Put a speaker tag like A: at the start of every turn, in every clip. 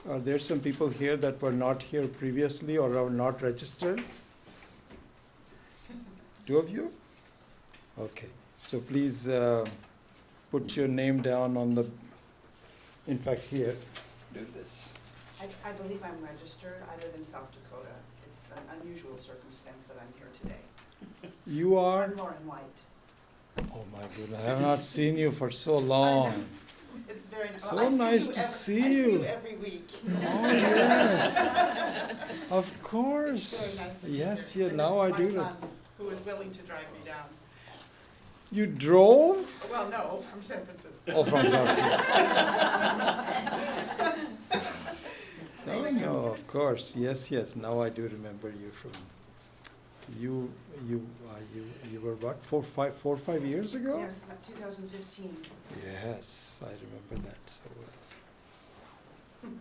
A: Are there some people here that were not here previously or are not registered? Two of you? Okay. So please put your name down on the, in fact, here, do this.
B: I believe I'm registered. I live in South Dakota. It's an unusual circumstance that I'm here today.
A: You are?
B: I'm Lauren White.
A: Oh my goodness, I have not seen you for so long.
B: It's very nice.
A: So nice to see you.
B: I see you every week.
A: Oh yes, of course.
B: It's very nice to be
A: Yes,
B: here.
A: yeah.
B: And
A: Now I
B: this
A: do.
B: is my son, who was willing to drive me down.
A: You drove?
B: Well, no, from San Francisco.
A: Oh, from San Francisco. No, no, of course. Yes, yes. Now I do remember you from. You were what? 4 or 5 years ago?
B: Yes, 2015.
A: Yes, I remember that so well.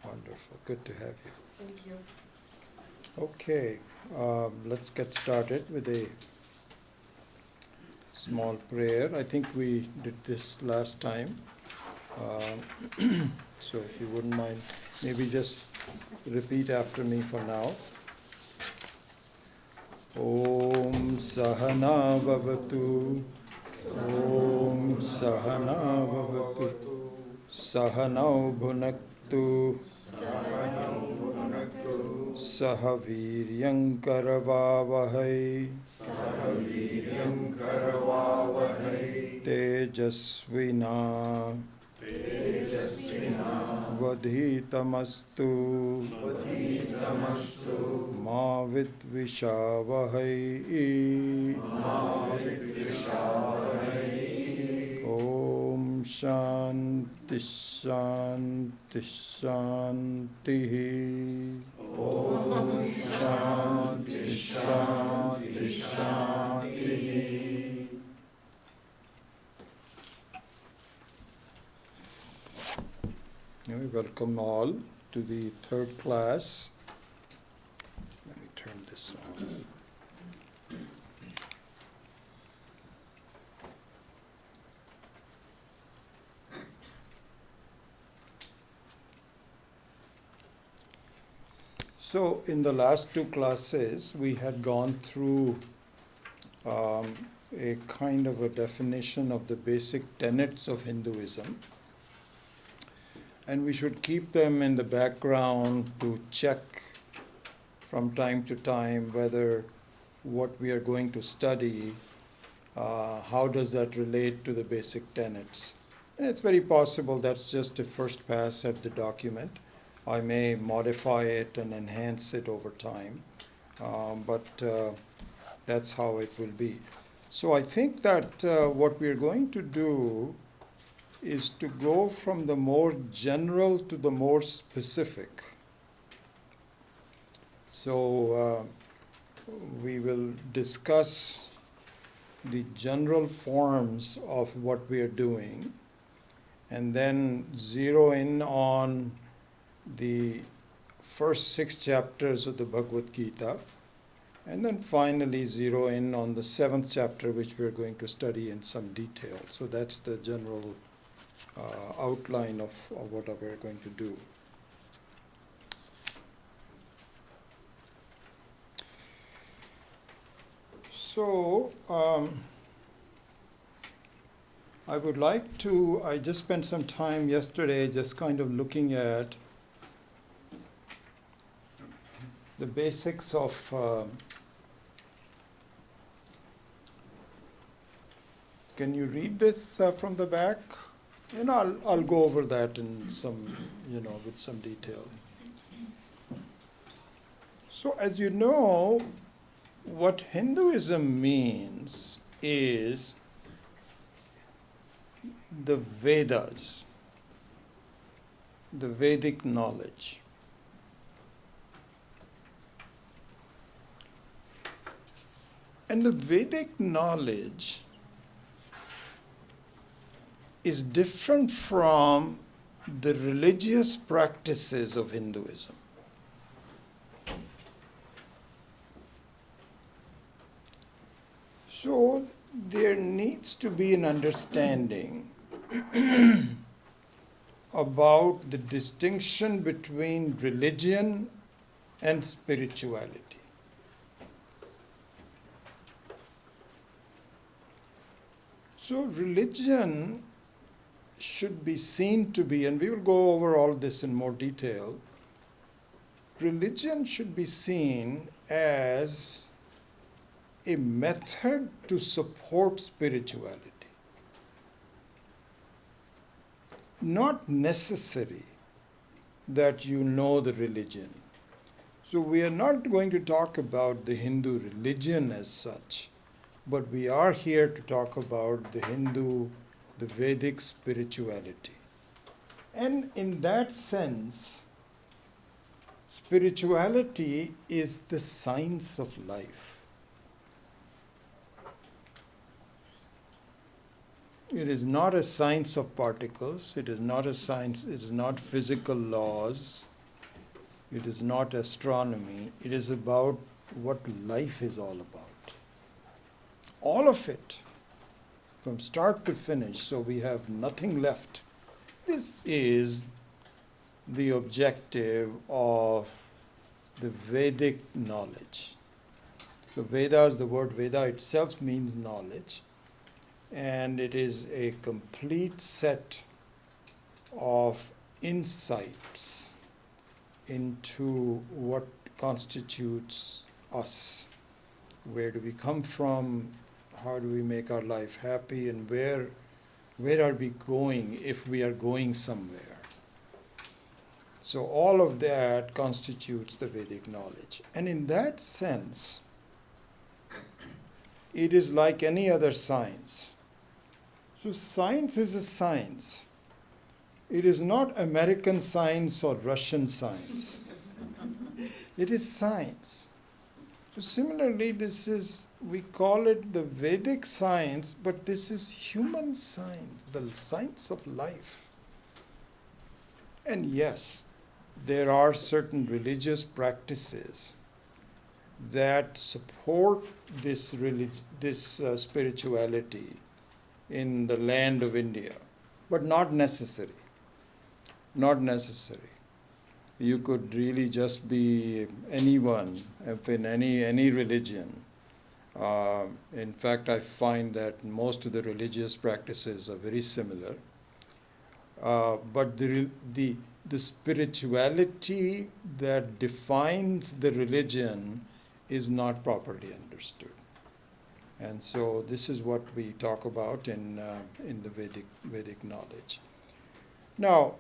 A: Wonderful. Good to have you.
B: Thank you.
A: Okay, let's get started with a small prayer. I think we did this last time. So if you wouldn't mind, maybe just repeat after me for now. Om Sahana Bhavatu. Om Sahana Bhavatu. Sahanau Bhunaktu. Sahaviryam Karavavahai. Tejasvina. Vadhitamastu. Ma vidvishavahai. Om Shanti Shanti Shanti. Om Shanti Shanti Shanti. We welcome all to the third class. Let me turn this on. So in the last two classes, we had gone through a kind of a definition of the basic tenets of Hinduism. And we should keep them in the background to check from time to time whether what we are going to study, how does that relate to the basic tenets. And it's very possible that's just a first pass at the document. I may modify it and enhance it over time, but that's how it will be. So I think that what we're going to do is to go from the more general to the more specific. So we will discuss the general forms of what we are doing and then zero in on the first 6 chapters of the Bhagavad Gita, and then finally zero in on the 7th chapter, which we're going to study in some detail. So that's the general outline of what we're going to do. So I would like to, I just spent some time yesterday just kind of looking at the basics of can you read this from the back? And I'll go over that in some, with some detail. So as you know, what Hinduism means is the Vedas, the Vedic knowledge. And the Vedic knowledge is different from the religious practices of Hinduism. So there needs to be an understanding about the distinction between religion and spirituality. So religion should be seen to be, and we will go over all this in more detail, religion should be seen as a method to support spirituality. Not necessary that you know the religion. So we are not going to talk about the Hindu religion as such, but we are here to talk about the Vedic spirituality. And in that sense, spirituality is the science of life. It is not a science of particles, it is not a science, it is not physical laws, it is not astronomy, it is about what life is all about. All of it, from start to finish, so we have nothing left. This is the objective of the Vedic knowledge. So Vedas, the word Veda itself means knowledge. And it is a complete set of insights into what constitutes us. Where do we come from? How do we make our life happy? And where are we going if we are going somewhere? So all of that constitutes the Vedic knowledge. And in that sense, it is like any other science. So science is a science. It is not American science or Russian science. It is science. So similarly, we call it the Vedic science, but this is human science, the science of life. And yes, there are certain religious practices that support this spirituality in the land of India, but not necessary. Not necessary. You could really just be anyone in any religion. In fact, I find that most of the religious practices are very similar. But the spirituality that defines the religion is not properly understood. And so this is what we talk about in the Vedic knowledge. Now,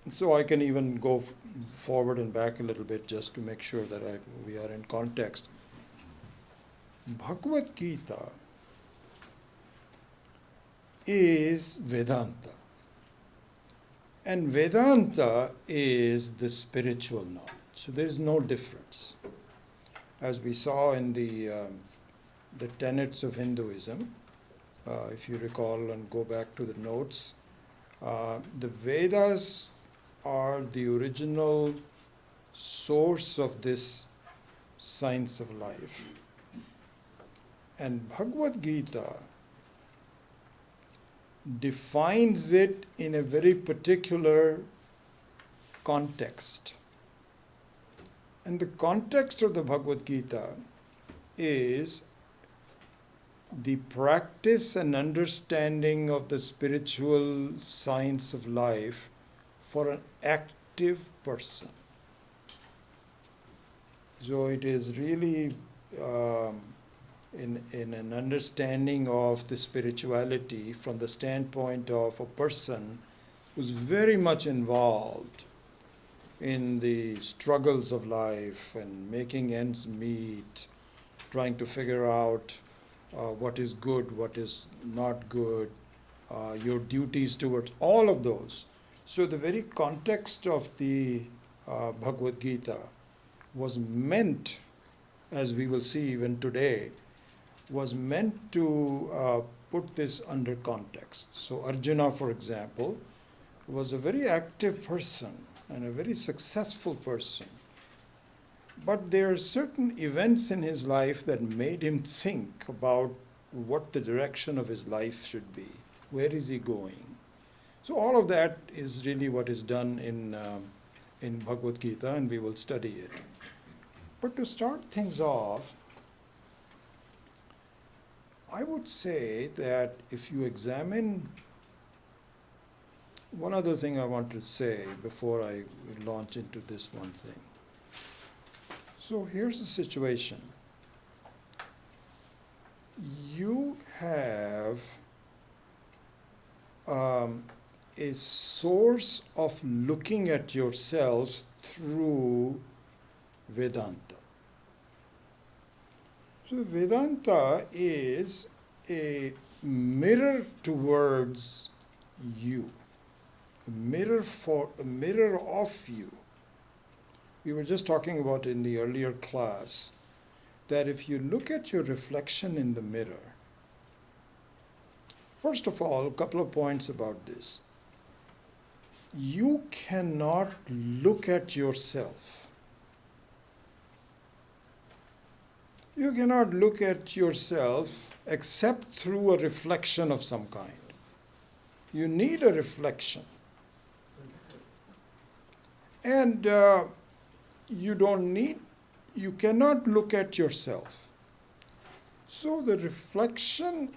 A: so I can even go forward and back a little bit just to make sure that we are in context. Bhagavad Gita is Vedanta. And Vedanta is the spiritual knowledge. So there is no difference. As we saw in the tenets of Hinduism, if you recall and go back to the notes, the Vedas are the original source of this science of life. And Bhagavad Gita defines it in a very particular context. And the context of the Bhagavad Gita is the practice and understanding of the spiritual science of life for an active person. So it is really in an understanding of the spirituality from the standpoint of a person who's very much involved in the struggles of life and making ends meet, trying to figure out what is good, what is not good, your duties towards all of those. So the very context of the Bhagavad Gita was meant, as we will see even today, was meant to put this under context. So Arjuna, for example, was a very active person and a very successful person. But there are certain events in his life that made him think about what the direction of his life should be. Where is he going? So all of that is really what is done in Bhagavad Gita, and we will study it. But to start things off, I would say that if you examine, one other thing I want to say before I launch into this one thing. So here's the situation. You have a source of looking at yourselves through Vedanta. So Vedanta is a mirror towards you, a mirror of you. We were just talking about in the earlier class that if you look at your reflection in the mirror, first of all, a couple of points about this. You cannot look at yourself. You cannot look at yourself except through a reflection of some kind. You need a reflection. And you cannot look at yourself. So the reflection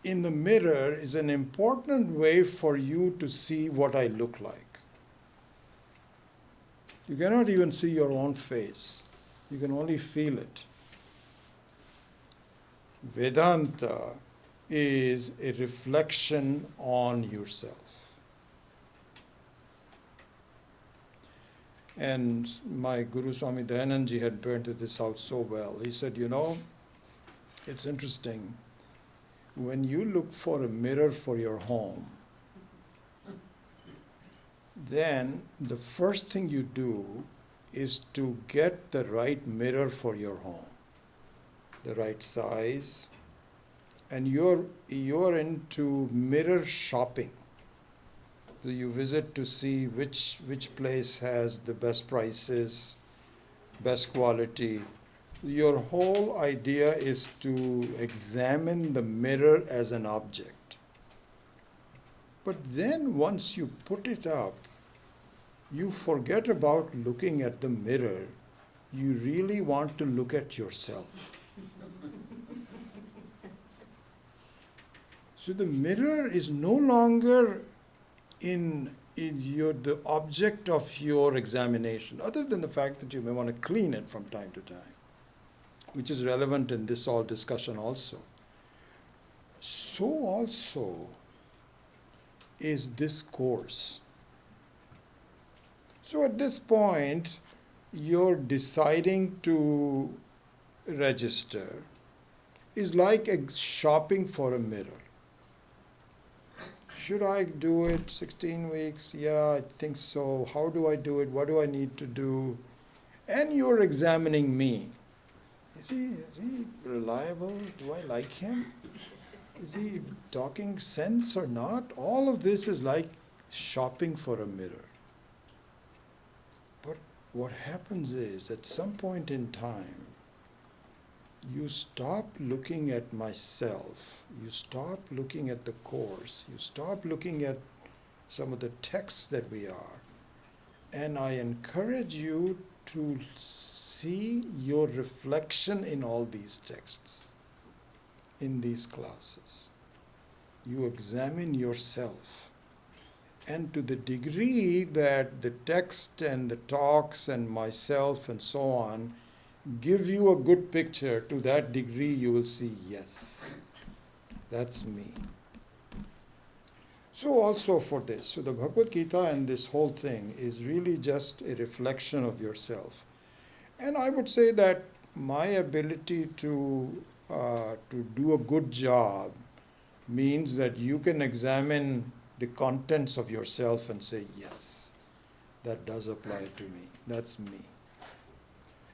A: in the mirror is an important way for you to see what I look like. You cannot even see your own face. You can only feel it. Vedanta is a reflection on yourself. And my Guru Swami Dayanandji had pointed this out so well. He said, it's interesting. When you look for a mirror for your home, then the first thing you do is to get the right mirror for your home, the right size, and you're into mirror shopping. So you visit to see which place has the best prices, best quality. Your whole idea is to examine the mirror as an object. But then once you put it up, you forget about looking at the mirror. You really want to look at yourself. So the mirror is no longer the object of your examination, other than the fact that you may want to clean it from time to time, which is relevant in this whole discussion also. So also is this course. So at this point, you're deciding to register is like shopping for a mirror. Should I do it 16 weeks? Yeah, I think so. How do I do it? What do I need to do? And you're examining me. Is he reliable? Do I like him? Is he talking sense or not? All of this is like shopping for a mirror. But what happens is, at some point in time, you stop looking at myself, you stop looking at the course, you stop looking at some of the texts that we are, and I encourage you to see your reflection in all these texts, in these classes. You examine yourself, and to the degree that the text and the talks and myself and so on give you a good picture, to that degree you will see, yes, that's me. So also for this, so the Bhagavad Gita and this whole thing is really just a reflection of yourself. And I would say that my ability to do a good job means that you can examine the contents of yourself and say, yes, that does apply to me, that's me.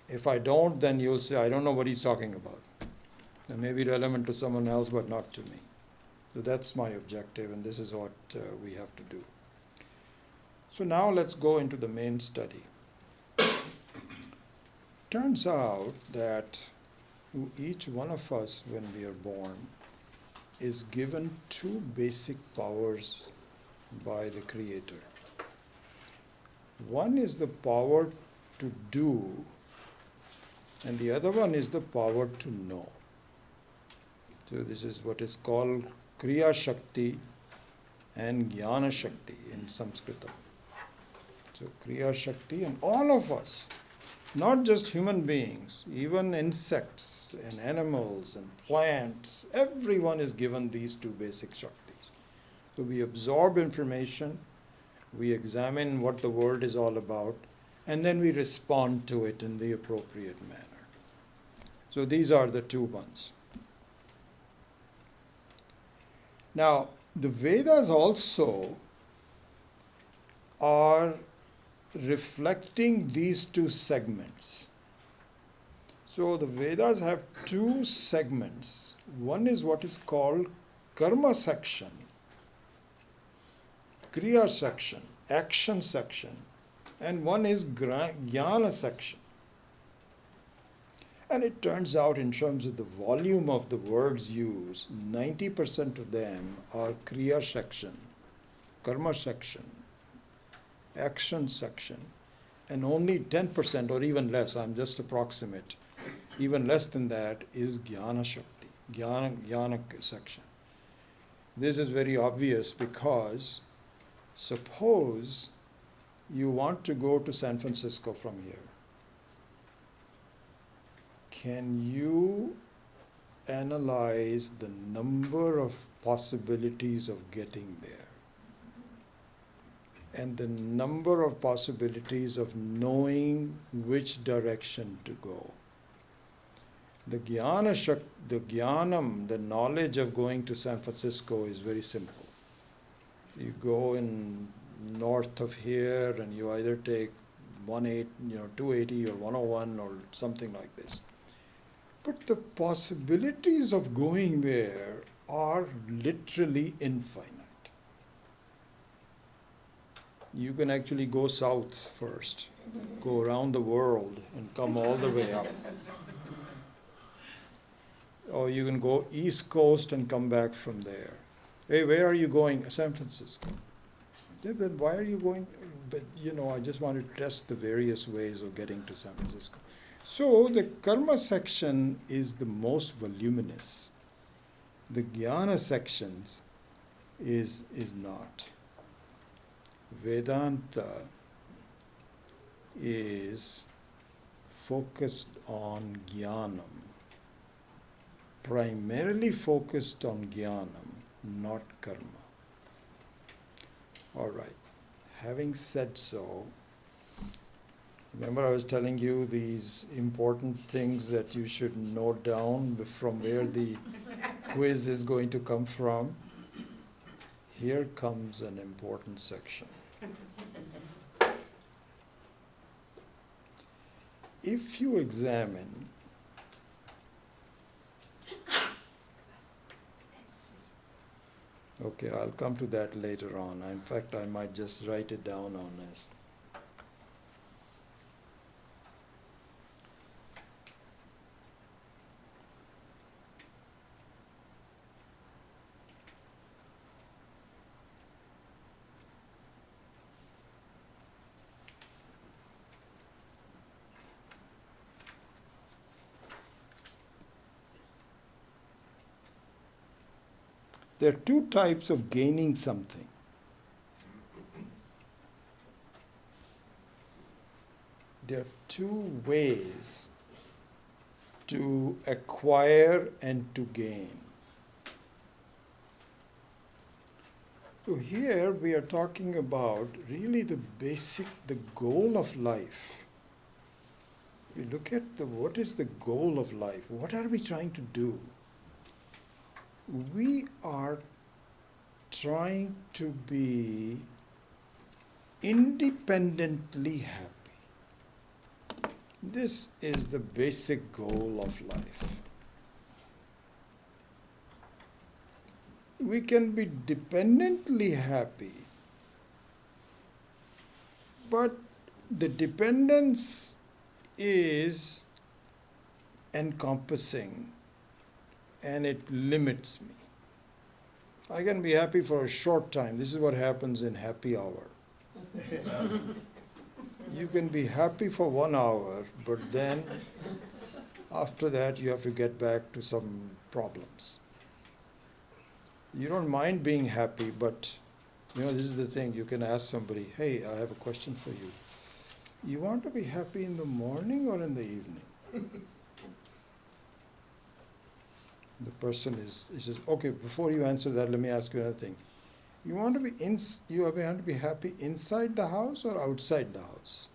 A: If I don't, then you'll say, I don't know what he's talking about. It may be relevant to someone else, but not to me. So that's my objective, and this is what we have to do. So now let's go into the main study. Turns out that each one of us, when we are born, is given two basic powers by the Creator. One is the power to do, and the other one is the power to know. So this is what is called Kriya Shakti and Jnana Shakti in Sanskrit. So Kriya Shakti, and all of us, not just human beings, even insects and animals and plants, everyone is given these two basic Shaktis. So we absorb information, we examine what the world is all about, and then we respond to it in the appropriate manner. So these are the two ones. Now, the Vedas also are reflecting these two segments. So the Vedas have two segments. One is what is called karma section, kriya section, action section, and one is jnana section. And it turns out, in terms of the volume of the words used, 90% of them are kriya section, karma section, action section, and only 10% or even less, I'm just approximate, even less than that is jnana shakti, jnana section. This is very obvious because suppose you want to go to San Francisco from here. Can you analyze the number of possibilities of getting there and the number of possibilities of knowing which direction to go? The jnanam, the knowledge of going to San Francisco is very simple. You go in north of here and you either take 280 or 101 or something like this. But the possibilities of going there are literally infinite. You can actually go south first, go around the world and come all the way up. Or you can go east coast and come back from there. Hey, where are you going? San Francisco. Yeah, but why are you going? But I just want to test the various ways of getting to San Francisco. So the karma section is the most voluminous. The jnana sections is not. Vedanta is focused on jnanam, primarily focused on jnanam, not karma. All right. Having said so, remember I was telling you these important things that you should note down from where the quiz is going to come from? Here comes an important section. If you examine okay, I'll come to that later on. In fact, I might just write it down on this. There are two types of gaining something. There are two ways to acquire and to gain. So here we are talking about really the goal of life. We look at what is the goal of life? What are we trying to do? We are trying to be independently happy. This is the basic goal of life. We can be dependently happy, but the dependence is encompassing and it limits me. I can be happy for a short time. This is what happens in happy hour. You can be happy for 1 hour, but then after that you have to get back to some problems. You don't mind being happy, but this is the thing. You can ask somebody, hey, I have a question for you. You want to be happy in the morning or in the evening? The person he says, okay, before you answer that, let me ask you another thing. You want to be happy inside the house or outside the house?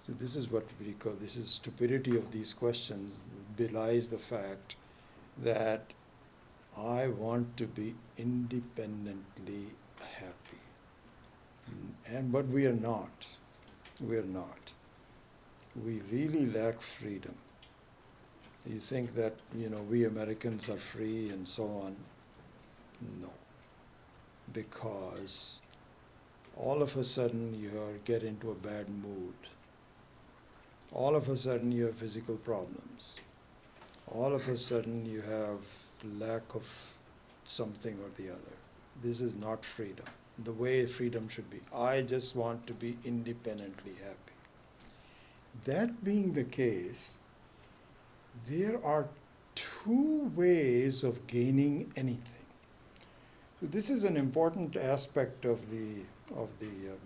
A: So this is what we call, this is stupidity of these questions belies the fact that I want to be independently happy. But we are not. We are not. We really lack freedom. You think that, we Americans are free and so on. No. Because all of a sudden you get into a bad mood. All of a sudden you have physical problems. All of a sudden you have lack of something or the other. This is not freedom. The way freedom should be. I just want to be independently happy. That being the case, there are two ways of gaining anything. So this is an important aspect of the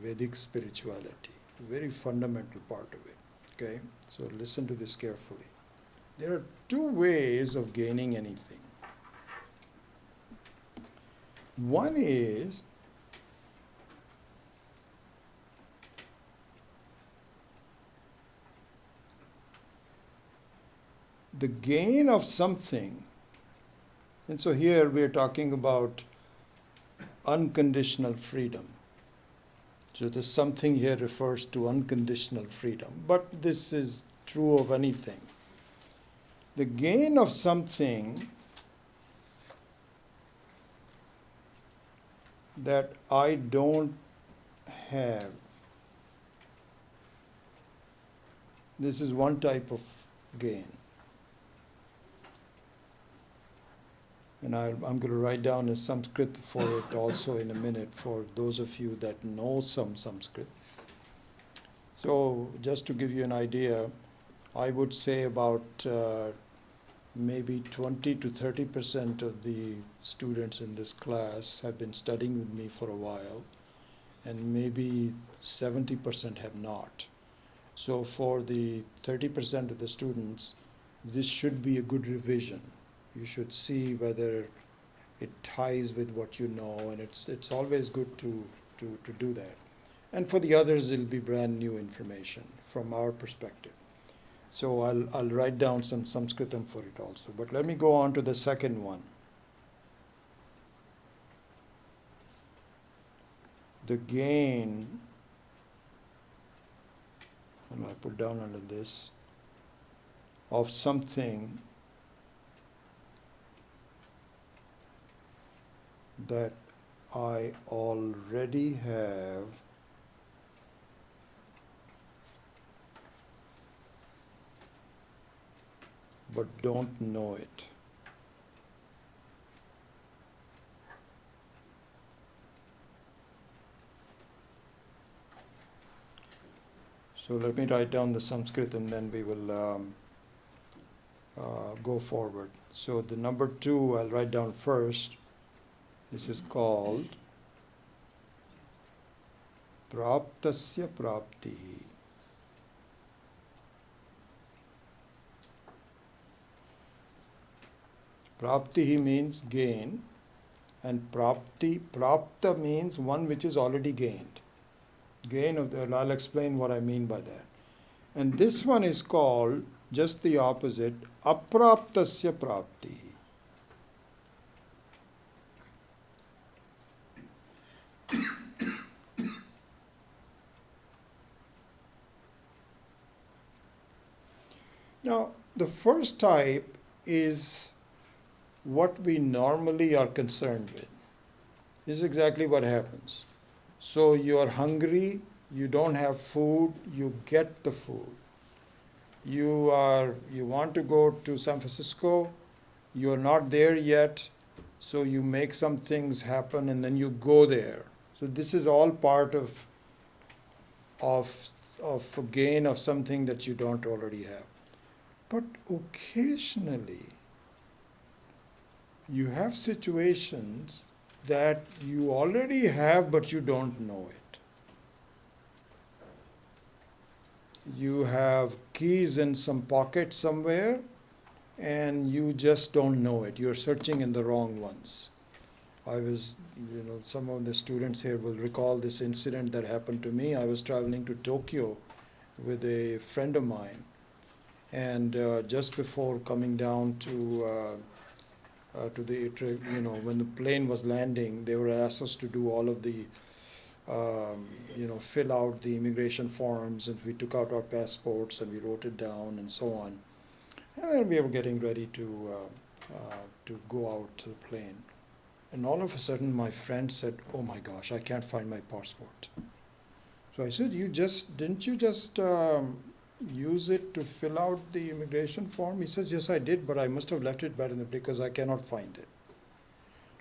A: Vedic spirituality, a very fundamental part of it. Okay, so listen to this carefully. There are two ways of gaining anything. One is the gain of something. And so here we are talking about unconditional freedom. So the something here refers to unconditional freedom, but this is true of anything. The gain of something that I don't have. This is one type of gain. And I'm going to write down a Sanskrit for it also in a minute for those of you that know some Sanskrit. So just to give you an idea, I would say about maybe 20 to 30% of the students in this class have been studying with me for a while, and maybe 70% have not. So for the 30% of the students, this should be a good revision. You should see whether it ties with what you know, and it's always good to do that. And for the others, it'll be brand new information from our perspective. So I'll write down some Sanskritam for it also. But let me go on to the second one. The gain, and I put down under this, of something that I already have but don't know it. So let me write down the Sanskrit and then we will go forward. So the number 2 I'll write down first. This is called Praptasya Praptihi. Praptihi means gain, and prapta means one which is already gained. Gain of the, I'll explain what I mean by that. And this one is called just the opposite, apraptasya praptihi. Now, the first type is what we normally are concerned with. This is exactly what happens. So you are hungry, you don't have food, you get the food. You want to go to San Francisco, you're not there yet, So you make some things happen and then you go there. So this is all part of a gain of something that you don't already have. But occasionally, you have situations that you already have but you don't know it. You have keys in some pocket somewhere and you just don't know it. You're searching in the wrong ones. Some of the students here will recall this incident that happened to me. I was traveling to Tokyo with a friend of mine, and just before coming down to the, when the plane was landing, they were asked us to do all of the, fill out the immigration forms, and we took out our passports and we wrote it down and so on. And then we were getting ready to go out to the plane. And all of a sudden my friend said, "Oh my gosh, I can't find my passport." So I said, didn't you just use it to fill out the immigration form? He says, "Yes, I did, but I must have left it back in the because I cannot find it."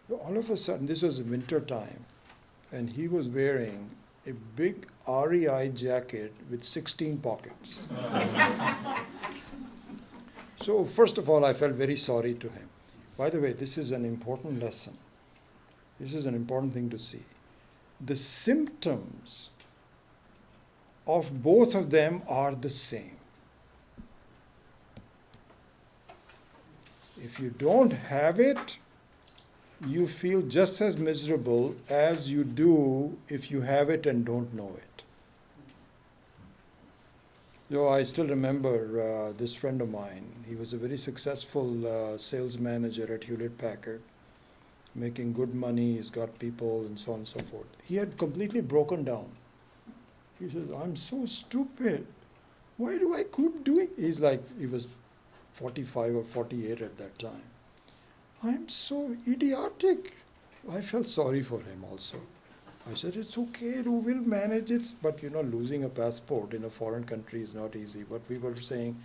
A: So all of a sudden, this was winter time, and he was wearing a big REI jacket with 16 pockets. So first of all, I felt very sorry to him. By the way, this is an important lesson. This is an important thing to see. The symptoms of both of them are the same. If you don't have it, you feel just as miserable as you do if you have it and don't know it. So I still remember this friend of mine. He was a very successful sales manager at Hewlett-Packard, making good money. He's got people and so on and so forth. He had completely broken down. He says, "I'm so stupid. Why do I keep doing?" He was 45 or 48 at that time. "I'm so idiotic." I felt sorry for him also. I said, "It's okay, we'll manage it." But losing a passport in a foreign country is not easy. But we were saying,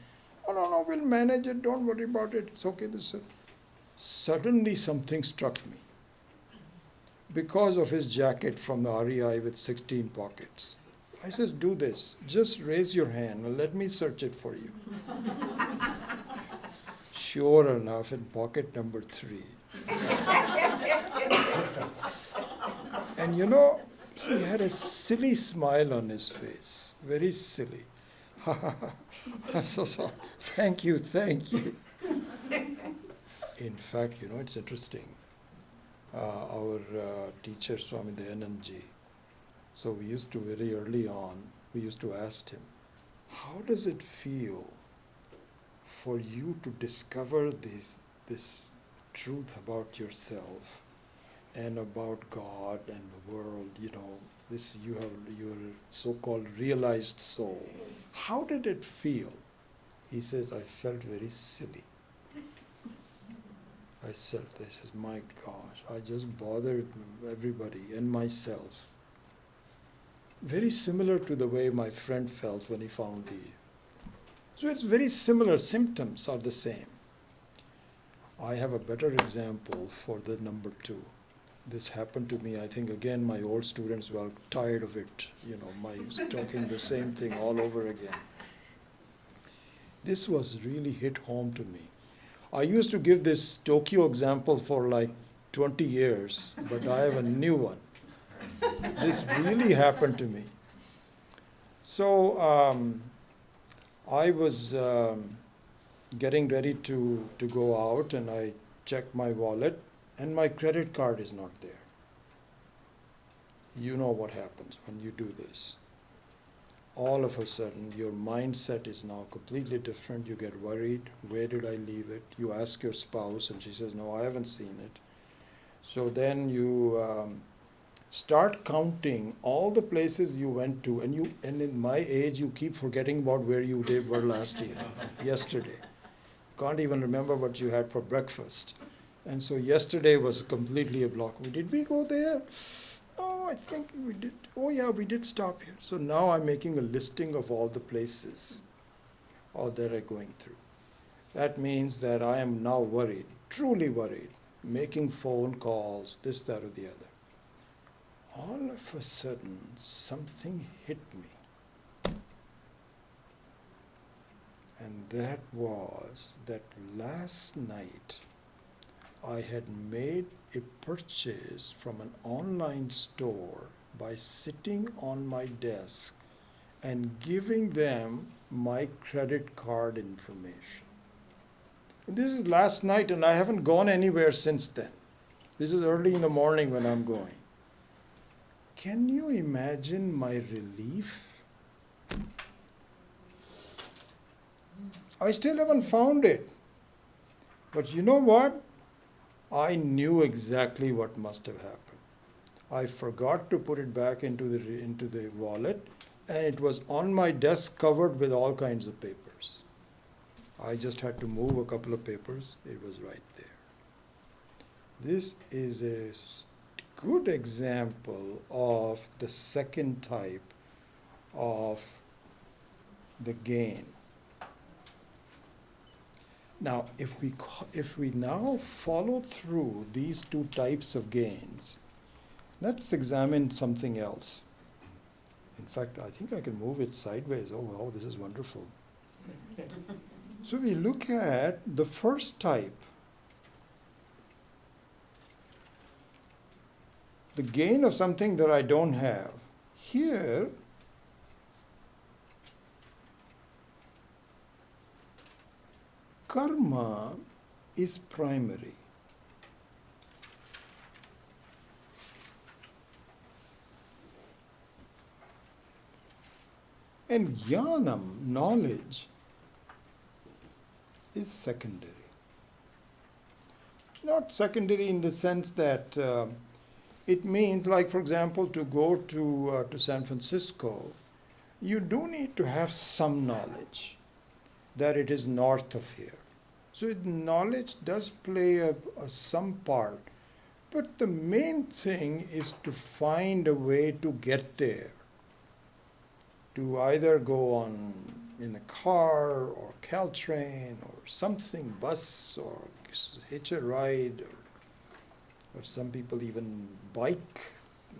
A: "Oh, no, we'll manage it. Don't worry about it. It's okay." Suddenly something struck me. Because of his jacket from the REI with 16 pockets. I said, "Do this. Just raise your hand and let me search it for you." Sure enough, in pocket number 3. And he had a silly smile on his face. Very silly. I'm so sorry. Thank you. In fact, it's interesting. Our teacher, Swami Dayanandji, so we used to very early on, we used to ask him, "How does it feel for you to discover this truth about yourself and about God and the world, you have your so-called realized soul. How did it feel?" He says, "I felt very silly." I said, "My gosh, I just bothered everybody and myself." Very similar to the way my friend felt when he found So it's very similar, symptoms are the same. I have a better example for the number 2. This happened to me, I think, again, my old students were tired of it, my talking the same thing all over again. This was really hit home to me. I used to give this Tokyo example for like 20 years, but I have a new one. This really happened to me. So I was getting ready to go out, and I checked my wallet, and my credit card is not there. You know what happens when you do this. All of a sudden, your mindset is now completely different. You get worried. Where did I leave it? You ask your spouse, and she says, "No, I haven't seen it." So then you start counting all the places you went to, and in my age, you keep forgetting about where you were last year, yesterday. Can't even remember what you had for breakfast. And so yesterday was completely a block. Did we go there? Oh, I think we did. Oh, yeah, we did stop here. So now I'm making a listing of all the places that I'm going through. That means that I am now worried, truly worried, making phone calls, this, that, or the other. All of a sudden, something hit me. And that was that last night I had made a purchase from an online store by sitting on my desk and giving them my credit card information. And this is last night, and I haven't gone anywhere since then. This is early in the morning when I'm going. Can you imagine my relief? I still haven't found it. But you know what? I knew exactly what must have happened. I forgot to put it back into the wallet, and it was on my desk covered with all kinds of papers. I just had to move a couple of papers. It was right there. This is a good example of the second type of the gain. Now, if we now follow through these two types of gains, let's examine something else. In fact, I think I can move it sideways. Oh, wow, this is wonderful. So we look at the first type, the gain of something that I don't have. Here, karma is primary. And jnanam, knowledge, is secondary. Not secondary in the sense that it means, like for example, to go to San Francisco, you do need to have some knowledge that it is north of here. So knowledge does play some part, but the main thing is to find a way to get there. To either go on in a car or Caltrain or something, bus, or hitch a ride, or some people even bike.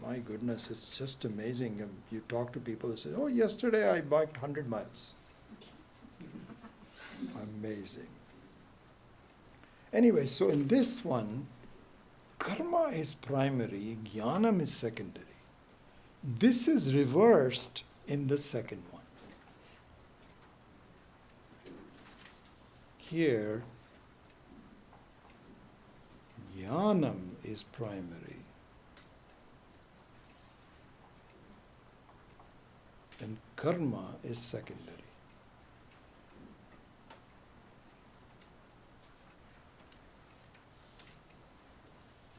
A: My goodness, it's just amazing. You talk to people that say, oh, yesterday I biked 100 miles. Amazing. Anyway, so in this one, karma is primary, jnanam is secondary. This is reversed in the second one. Here, jnanam is primary and karma is secondary.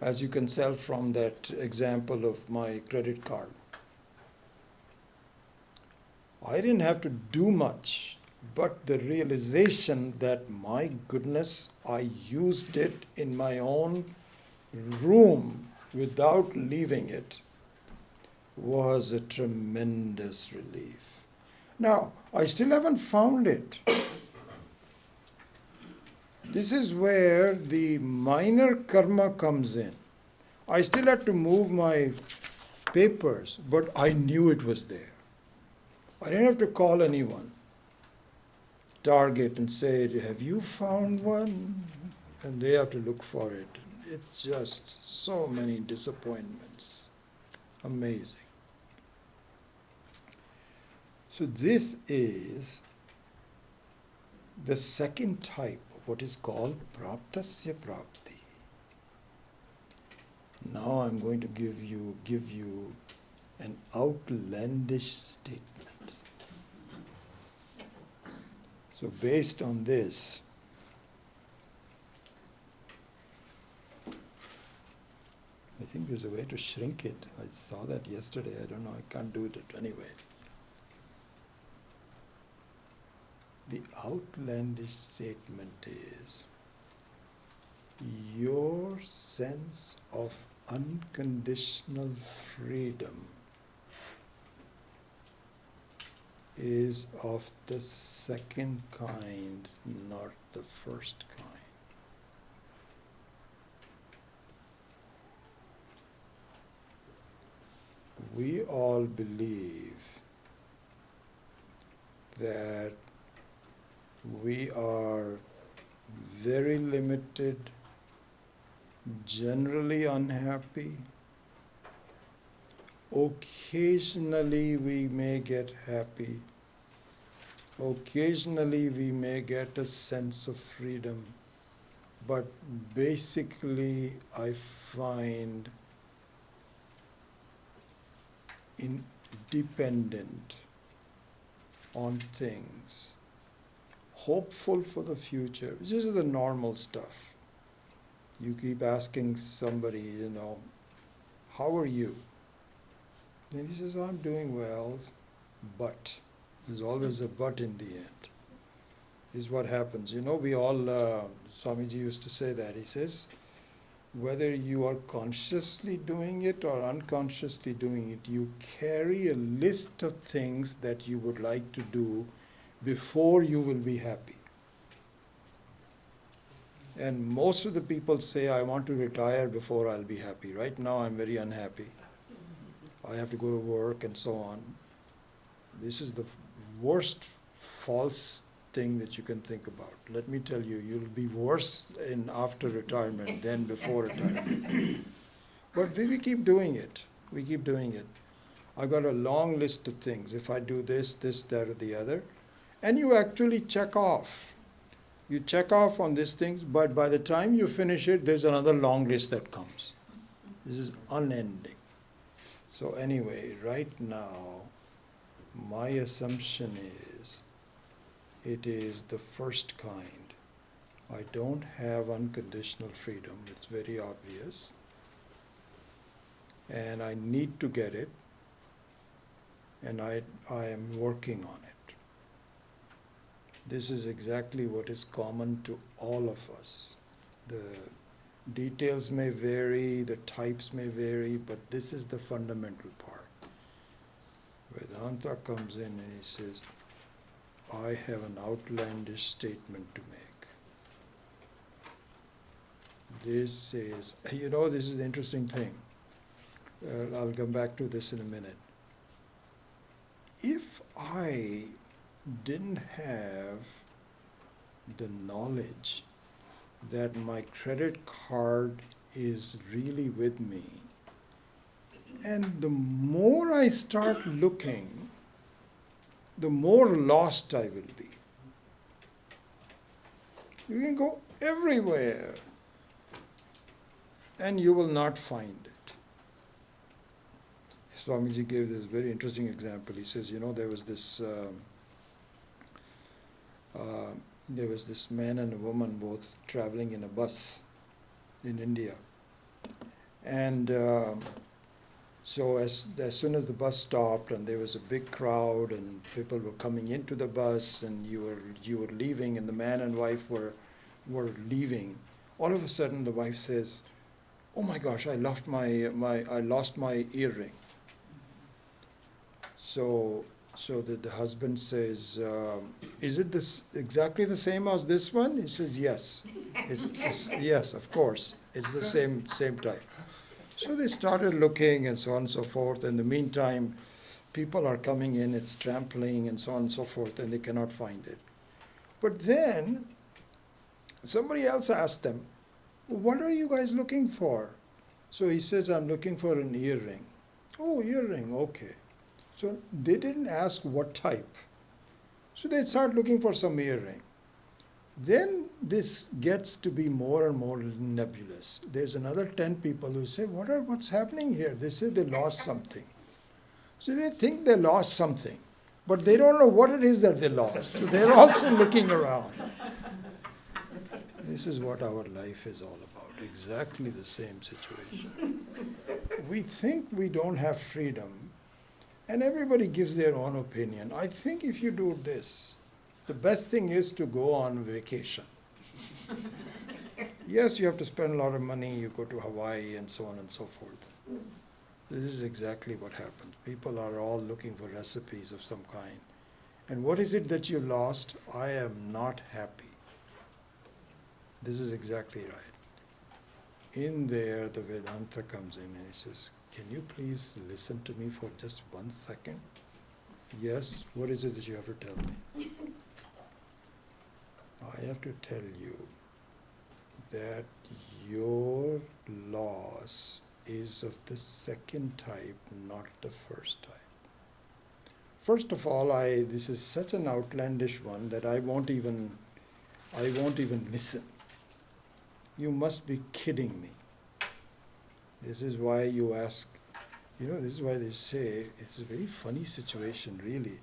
A: As you can tell from that example of my credit card, I didn't have to do much, but the realization that, my goodness, I used it in my own room without leaving it was a tremendous relief. Now, I still haven't found it. This is where the minor karma comes in. I still had to move my papers, but I knew it was there. I didn't have to call anyone, Target, and say, have you found one? And they have to look for it. It's just so many disappointments. Amazing. So this is the second type of what is called praptasya prapti. Now I'm going to give you an outlandish statement. So based on this, I think there's a way to shrink it. I saw that yesterday. I don't know. I can't do it anyway. The outlandish statement is, your sense of unconditional freedom is of the second kind, not the first kind. we all believe that we are very limited, generally unhappy. Occasionally we may get happy. Occasionally we may get a sense of freedom. But basically I find dependent on things, hopeful for the future. This is the normal stuff. You keep asking somebody, how are you? And he says, I'm doing well, but. There's always a but in the end. This is what happens. We all, Swamiji used to say that. He says, whether you are consciously doing it or unconsciously doing it, you carry a list of things that you would like to do before you will be happy. And most of the people say, I want to retire before I'll be happy. Right now I'm very unhappy. I have to go to work and so on. This is the worst false thing that you can think about. Let me tell you, you'll be worse after retirement than before retirement. But we keep doing it. We keep doing it. I've got a long list of things. If I do this, that, or the other. And you actually check off. You check off on these things, but by the time you finish it, there's another long list that comes. This is unending. So anyway, right now, my assumption is, it is the first kind. I don't have unconditional freedom. It's very obvious. And I need to get it. And I am working on it. This is exactly what is common to all of us. The details may vary, the types may vary, but this is the fundamental part. Vedanta comes in and he says, I have an outlandish statement to make. This is, this is the interesting thing. I'll come back to this in a minute. If I didn't have the knowledge that my credit card is really with me, and the more I start looking, the more lost I will be. You can go everywhere and you will not find it. Swamiji gave this very interesting example. He says, there was this man and a woman both traveling in a bus in India. And so as soon as the bus stopped and there was a big crowd and people were coming into the bus and you were leaving and the man and wife were leaving, all of a sudden the wife says, "Oh my gosh, I lost my earring." So the husband says, "Is it exactly the same as this one?" He says, "Yes." Yes, of course. It's the same type. So they started looking and so on and so forth. In the meantime, people are coming in, it's trampling and so on and so forth, and they cannot find it. But then somebody else asked them, "What are you guys looking for?" So he says, "I'm looking for an earring." "Oh, earring, okay." So they didn't ask what type. So they start looking for some earring. Then this gets to be more and more nebulous. There's another 10 people who say, what's happening here? They say they lost something. So they think they lost something, but they don't know what it is that they lost. So they're also looking around. This is what our life is all about, exactly the same situation. We think we don't have freedom, and everybody gives their own opinion. I think if you do this, the best thing is to go on vacation. Yes, you have to spend a lot of money, you go to Hawaii and so on and so forth. This is exactly what happens. People are all looking for recipes of some kind. And what is it that you lost? I am not happy. This is exactly right. In there, the Vedanta comes in and he says, can you please listen to me for just 1 second? Yes, what is it that you have to tell me? I have to tell you that your loss is of the second type, not the first type. First of all, this is such an outlandish one that I won't even listen. You must be kidding me. This is why you ask, this is why they say it's a very funny situation really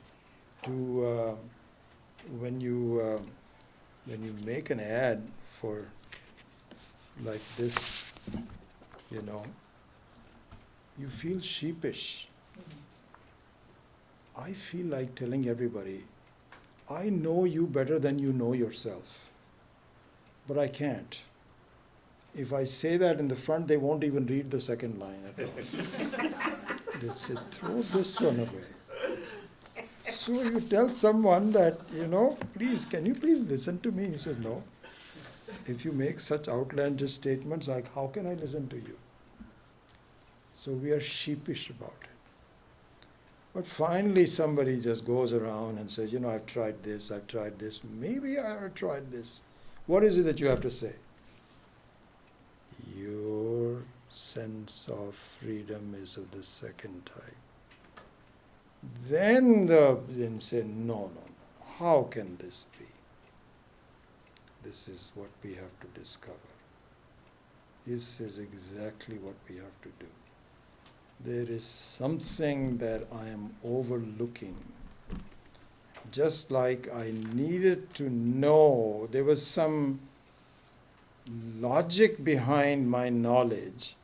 A: to when you make an ad for like this, you feel sheepish. I feel like telling everybody, I know you better than you know yourself, but I can't. If I say that in the front, they won't even read the second line at all. They'll say, throw this one away. So you tell someone that, please, can you please listen to me? And he said, no. If you make such outlandish statements, like, how can I listen to you? So we are sheepish about it. But finally somebody just goes around and says, I've tried this, maybe I have tried this. What is it that you have to say? Your sense of freedom is of the second type. Then say, no. How can this be? This is what we have to discover. This is exactly what we have to do. There is something that I am overlooking. Just like I needed to know, there was some logic behind my knowledge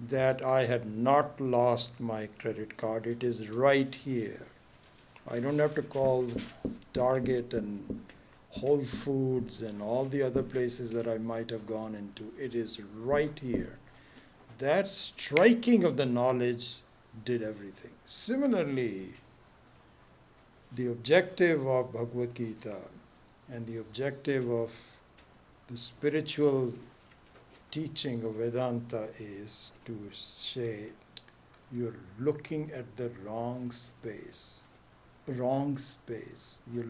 A: that I had not lost my credit card. It is right here. I don't have to call Target and Whole Foods and all the other places that I might have gone into. It is right here. That striking of the knowledge did everything. Similarly, the objective of Bhagavad Gita and the objective of the spiritual teaching of Vedanta is to say you're looking at the wrong space. You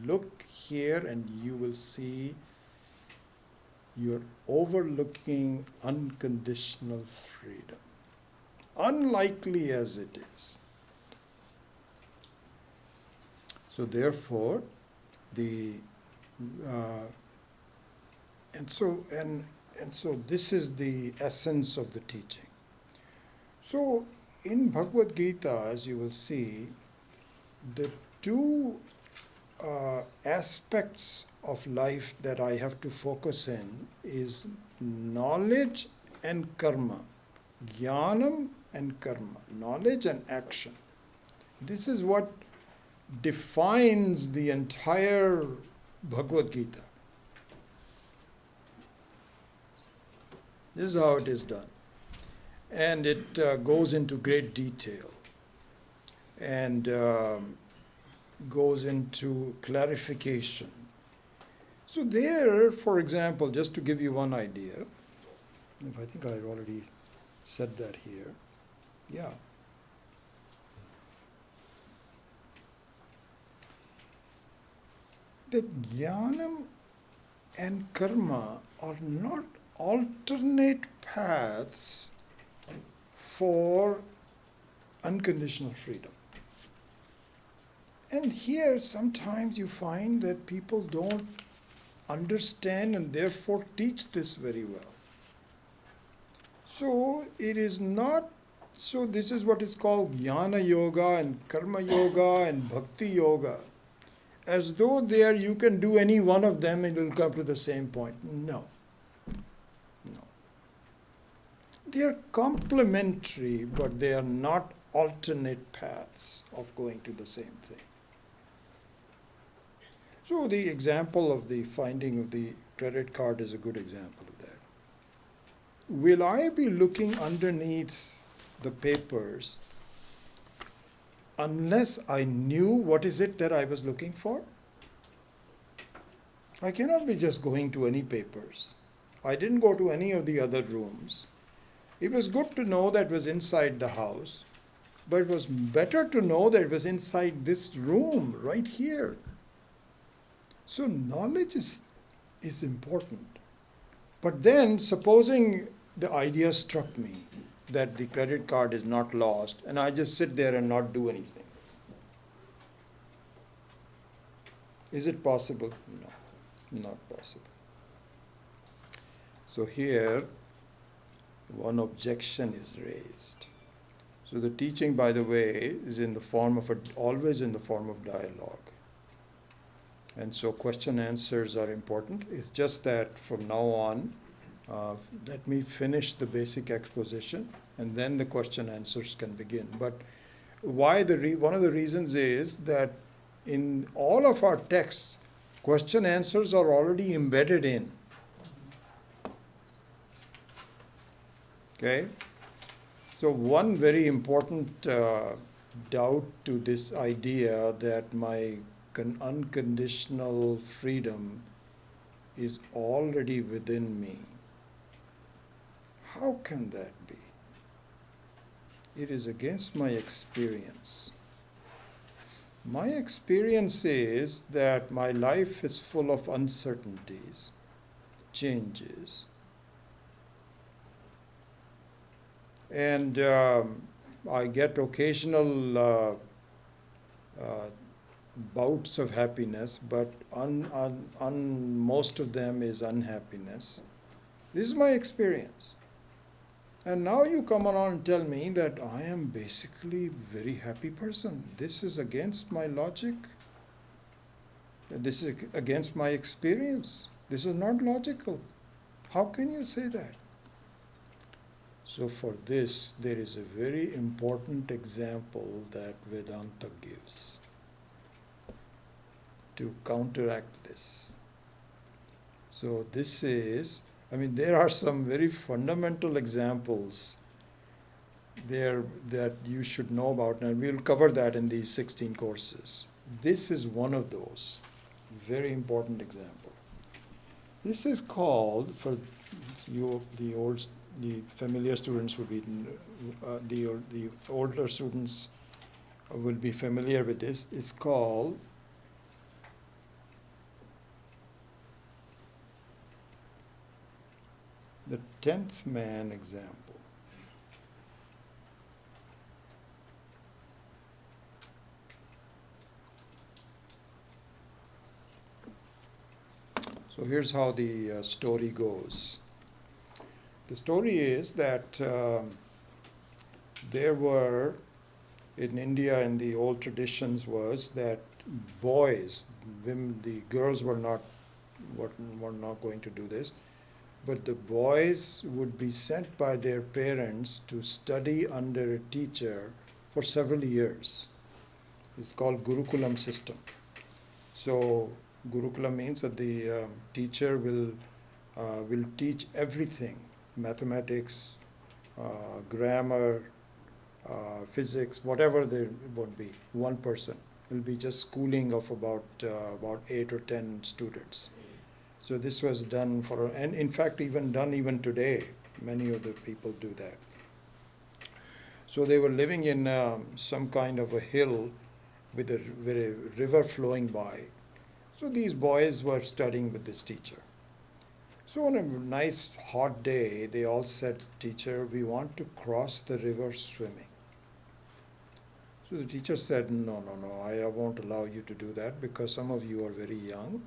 A: look here and you will see you're overlooking unconditional freedom, unlikely as it is. So therefore, so this is the essence of the teaching. So in Bhagavad Gita, as you will see, the two aspects of life that I have to focus in is knowledge and karma, jnanam and karma, knowledge and action. This is what defines the entire Bhagavad Gita. This is how it is done. And it goes into great detail and goes into clarification. So there, for example, just to give you one idea, I think I already said that here. Yeah. That jnanam and karma are not alternate paths for unconditional freedom. And here sometimes you find that people don't understand and therefore teach this very well. So it is not, so this is what is called jnana yoga and karma yoga and bhakti yoga. As though there you can do any one of them and it will come to the same point. No. They are complementary, but they are not alternate paths of going to the same thing. So the example of the finding of the credit card is a good example of that. Will I be looking underneath the papers unless I knew what is it that I was looking for? I cannot be just going to any papers. I didn't go to any of the other rooms. It was good to know that it was inside the house, but it was better to know that it was inside this room, right here. So knowledge is important. But then, supposing the idea struck me that the credit card is not lost, and I just sit there and not do anything. Is it possible? No, not possible. So here, one objection is raised. So the teaching, by the way, is in the form of always in the form of dialogue. And so question answers are important. It's just that from now on, let me finish the basic exposition, and then the question answers can begin. But why one of the reasons is that in all of our texts, question answers are already embedded in. Okay? So one very important doubt to this idea that my unconditional freedom is already within me. How can that be? It is against my experience. My experience is that my life is full of uncertainties, changes. And I get occasional bouts of happiness, but most of them is unhappiness. This is my experience. And now you come around and tell me that I am basically a very happy person. This is against my logic. This is against my experience. This is not logical. How can you say that? So for this, there is a very important example that Vedanta gives to counteract this. So this is, there are some very fundamental examples there that you should know about, and we'll cover that in these 16 courses. This is one of those, very important example. This is called, for you, the familiar students will be, the older students will be familiar with this. It's called the 10th man example. So here's how the story goes. The story is that there were, in India, in the old traditions was that boys, the girls were not going to do this, but the boys would be sent by their parents to study under a teacher for several years. It's called Gurukulam system. So Gurukula means that the teacher will teach everything, mathematics, grammar, physics, whatever there would be. One person will be just schooling of about 8 or 10 students. So this was done and in fact even today, many of the people do that. So they were living in some kind of a hill with a river flowing by. So these boys were studying with this teacher. So on a nice hot day, they all said, "Teacher, we want to cross the river swimming." So the teacher said, no, I won't allow you to do that because some of you are very young.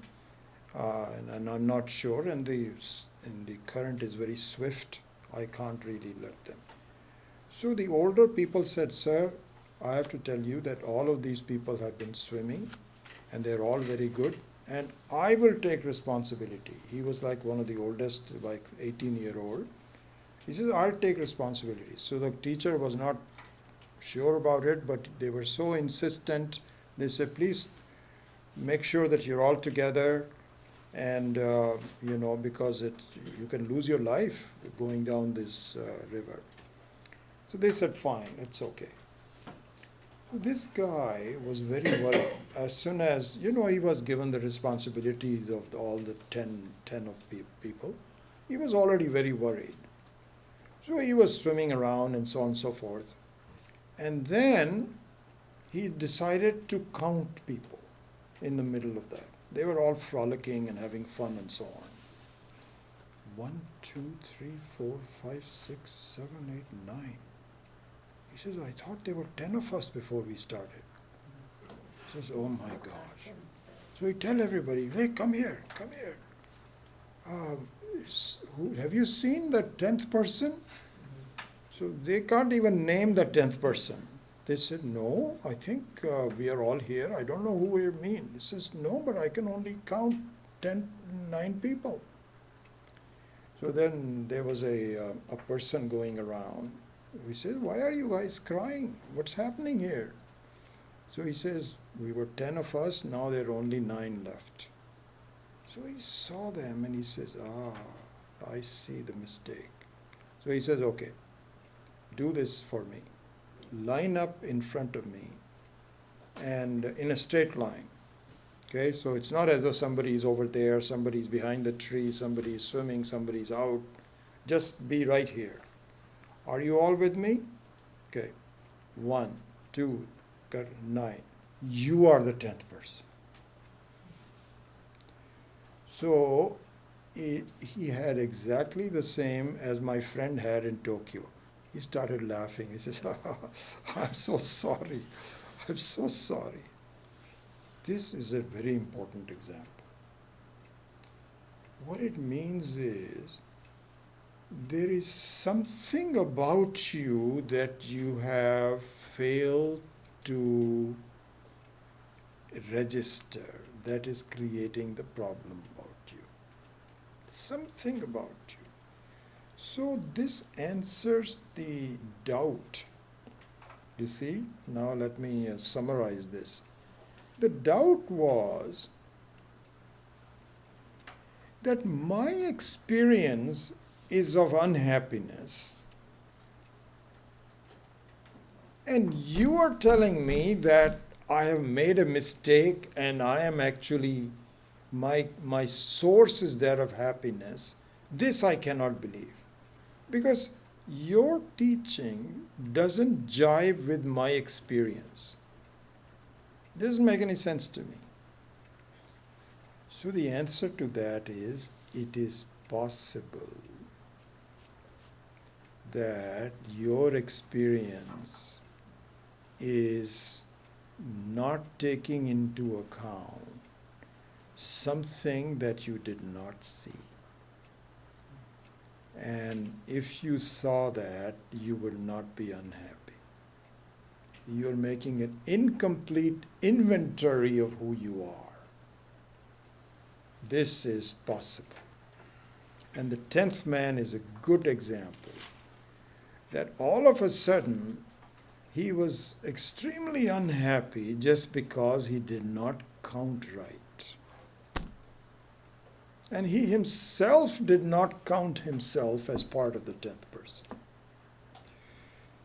A: And I'm not sure, and the current is very swift. I can't really let them. So the older people said, "Sir, I have to tell you that all of these people have been swimming, and they're all very good, and I will take responsibility." He was like one of the oldest, like 18-year-old. He says, "I'll take responsibility." So the teacher was not sure about it, but they were so insistent. They said, "Please make sure that you're all together. And, because you can lose your life going down this river." So they said, "Fine, it's okay." So this guy was very worried. As soon as, he was given the responsibilities of all the 10 of people, he was already very worried. So he was swimming around and so on and so forth. And then he decided to count people in the middle of that. They were all frolicking and having fun and so on. 1, 2, 3, 4, 5, 6, 7, 8, 9. He says, I thought there were 10 of us before we started. He says, oh my gosh. So he tell everybody, hey, come here, come here. Have you seen the 10th person? So they can't even name the 10th person. They said, no, I think we are all here. I don't know who you mean. He says, no, but I can only count 9 people. So then there was a person going around. We said, why are you guys crying? What's happening here? So he says, we were 10 of us, now there are only 9 left. So he saw them and he says, I see the mistake. So he says, okay, do this for me. Line up in front of me and in a straight line. Okay, so it's not as though somebody is over there, somebody's behind the tree, somebody's swimming, somebody's out. Just be right here. Are you all with me? Okay. 1, 2, 9. You are the 10th person. So he had exactly the same as my friend had in Tokyo. He started laughing. He says, I'm so sorry. I'm so sorry. This is a very important example. What it means is there is something about you that you have failed to register that is creating the problem about you. Something about you. So this answers the doubt. You see? Now let me summarize this. The doubt was that my experience is of unhappiness, and you are telling me that I have made a mistake and I am actually, my source is that of happiness. This I cannot believe, because your teaching doesn't jive with my experience. It doesn't make any sense to me. So the answer to that is, it is possible that your experience is not taking into account something that you did not see. And if you saw that, you would not be unhappy. You're making an incomplete inventory of who you are. This is possible. And the 10th man is a good example that all of a sudden he was extremely unhappy just because he did not count right. And he himself did not count himself as part of the 10th person.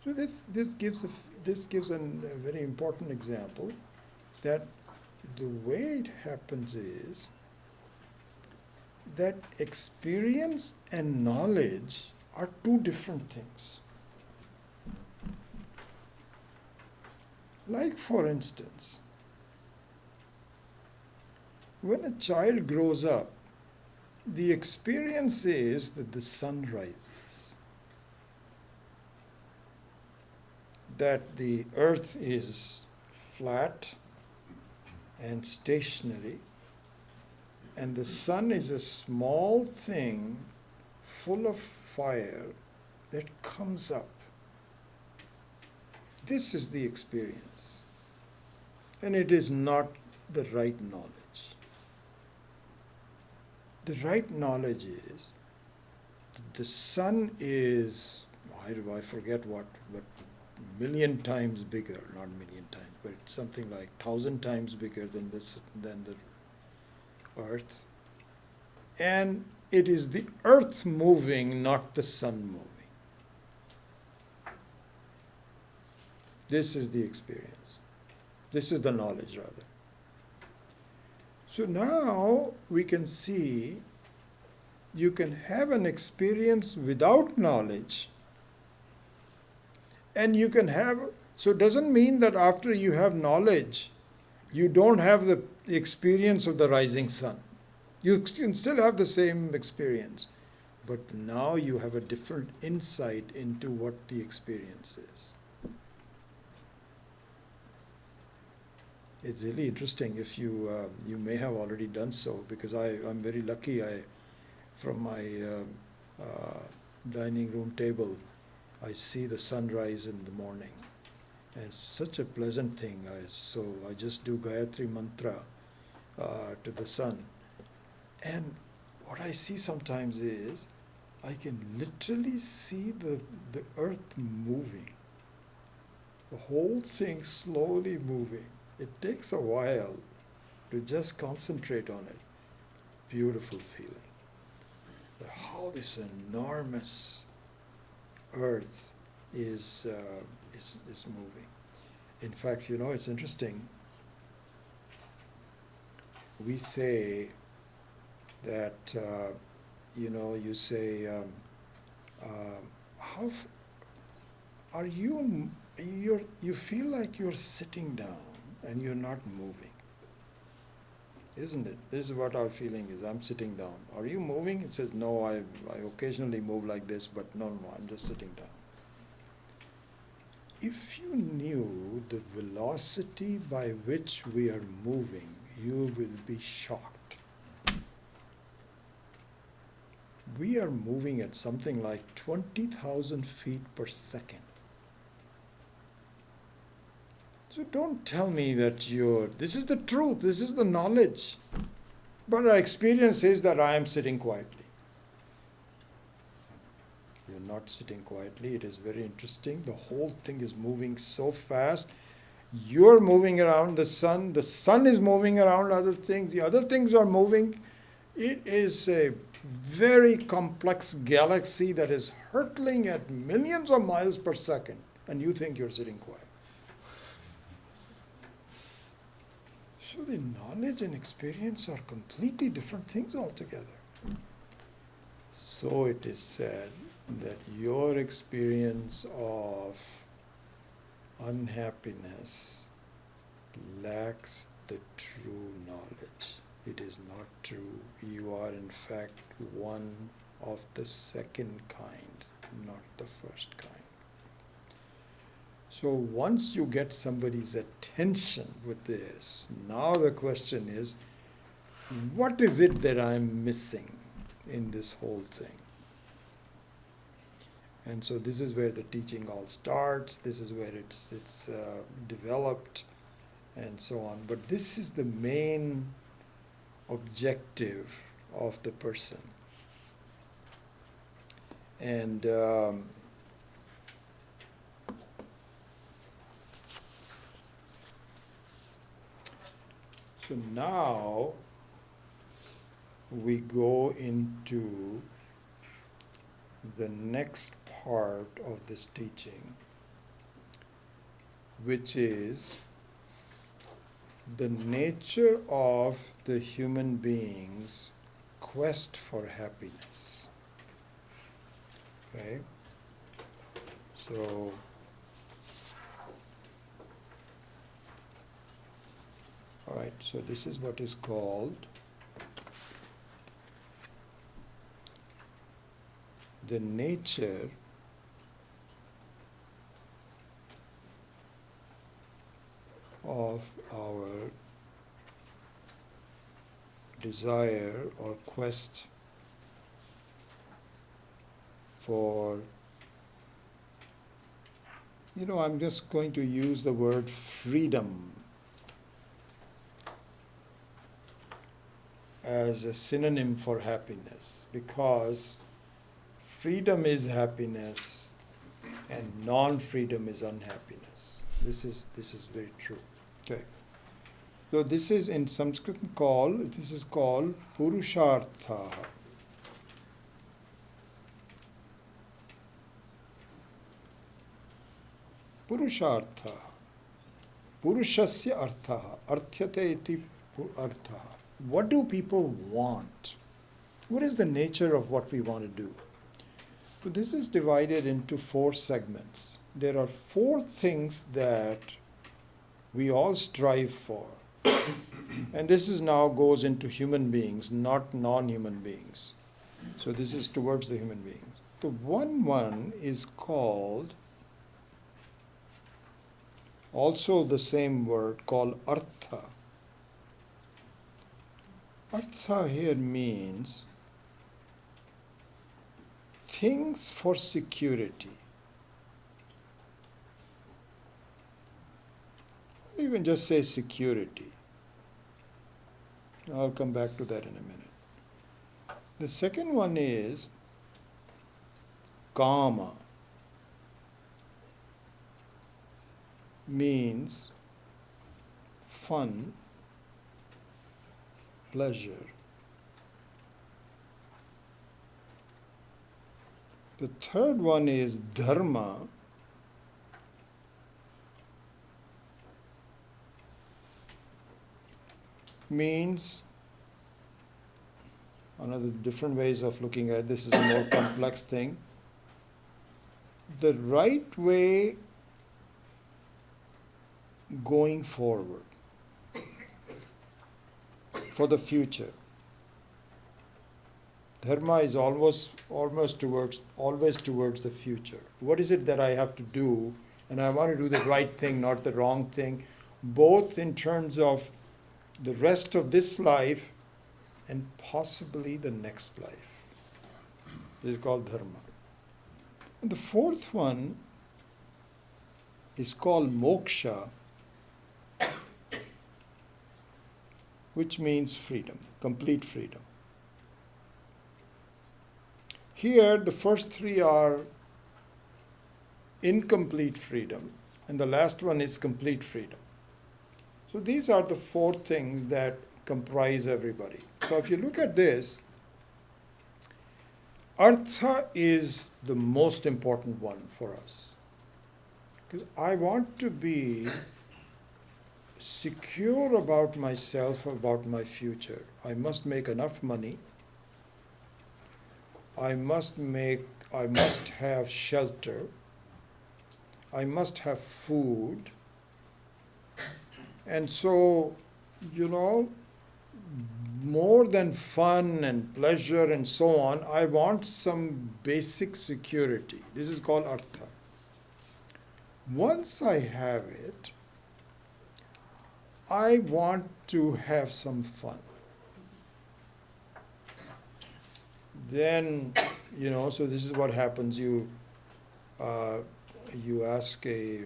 A: So this gives a very important example that the way it happens is that experience and knowledge are 2 different things. Like, for instance, when a child grows up, the experience is that the sun rises, that the earth is flat and stationary, and the sun is a small thing full of fire that comes up. This is the experience. And it is not the right knowledge. The right knowledge is that the sun is, I forget what, but 1,000,000 times bigger, not 1,000,000 times, but it's something like 1,000 times bigger than the earth. And it is the earth moving, not the sun moving. This is the experience. This is the knowledge, rather. So now we can see you can have an experience without knowledge And you can have, so it doesn't mean that after you have knowledge, you don't have the experience of the rising sun. You can still have the same experience, but now you have a different insight into what the experience is. It's really interesting. If you you may have already done so, because I'm very lucky. From my dining room table, I see the sunrise in the morning, and it's such a pleasant thing. So I just do Gayatri mantra to the sun, and what I see sometimes is I can literally see the earth moving, the whole thing slowly moving. It takes a while to just concentrate on it. Beautiful feeling. How this enormous earth is moving. In fact, it's interesting. We say that, you say, how are you? You feel like you're sitting down and you're not moving, isn't it? This is what our feeling is. I'm sitting down. Are you moving? It says, no, I occasionally move like this, but no, I'm just sitting down. If you knew the velocity by which we are moving, you will be shocked. We are moving at something like 20,000 feet per second. So don't tell me that this is the truth, this is the knowledge. But our experience is that I am sitting quietly. You're not sitting quietly. It is very interesting. The whole thing is moving so fast. You're moving around the sun is moving around other things, the other things are moving. It is a very complex galaxy that is hurtling at millions of miles per second, and you think you're sitting quiet. So the knowledge and experience are completely different things altogether. So it is said that your experience of unhappiness lacks the true knowledge. It is not true. You are in fact one of the second kind, not the first kind. So once you get somebody's attention with this, now the question is, what is it that I'm missing in this whole thing? And so this is where the teaching all starts, this is where it's developed, and so on. But this is the main objective of the person. And so now we go into the next part of this teaching, which is the nature of the human being's quest for happiness. Okay? So, all right, so this is what is called the nature of our desire or quest for, I'm just going to use the word freedom as a synonym for happiness, because freedom is happiness and non-freedom is unhappiness. This is very true. Okay. So this is in Sanskrit called Purushartha. Purushartha. Purushasya artha. Arthyate iti artha. What do people want? What is the nature of what we want to do? So this is divided into 4 segments. there are four things that we all strive for. And this is now goes into human beings, not non-human beings. So this is towards the human beings. The one is called, also the same word called artha. Artha here means things for security. You can just say security. I'll come back to that in a minute. The second one is kama, means fun, pleasure. The third one is dharma, means, another different ways of looking at this is a more complex thing, the right way going forward for the future. Dharma is always towards the future. What is it that I have to do? And I want to do the right thing, not the wrong thing, both in terms of the rest of this life and possibly the next life. This is called dharma. And the fourth one is called moksha, which means freedom, complete freedom. Here, the first three are incomplete freedom, and the last one is complete freedom. So these are the four things that comprise everybody. So if you look at this, artha is the most important one for us. Because I want to be secure about myself, about my future. I must make enough money. I must have shelter. I must have food. And so, more than fun and pleasure and so on, I want some basic security. This is called artha. Once I have it, I want to have some fun. Then, so this is what happens. You ask a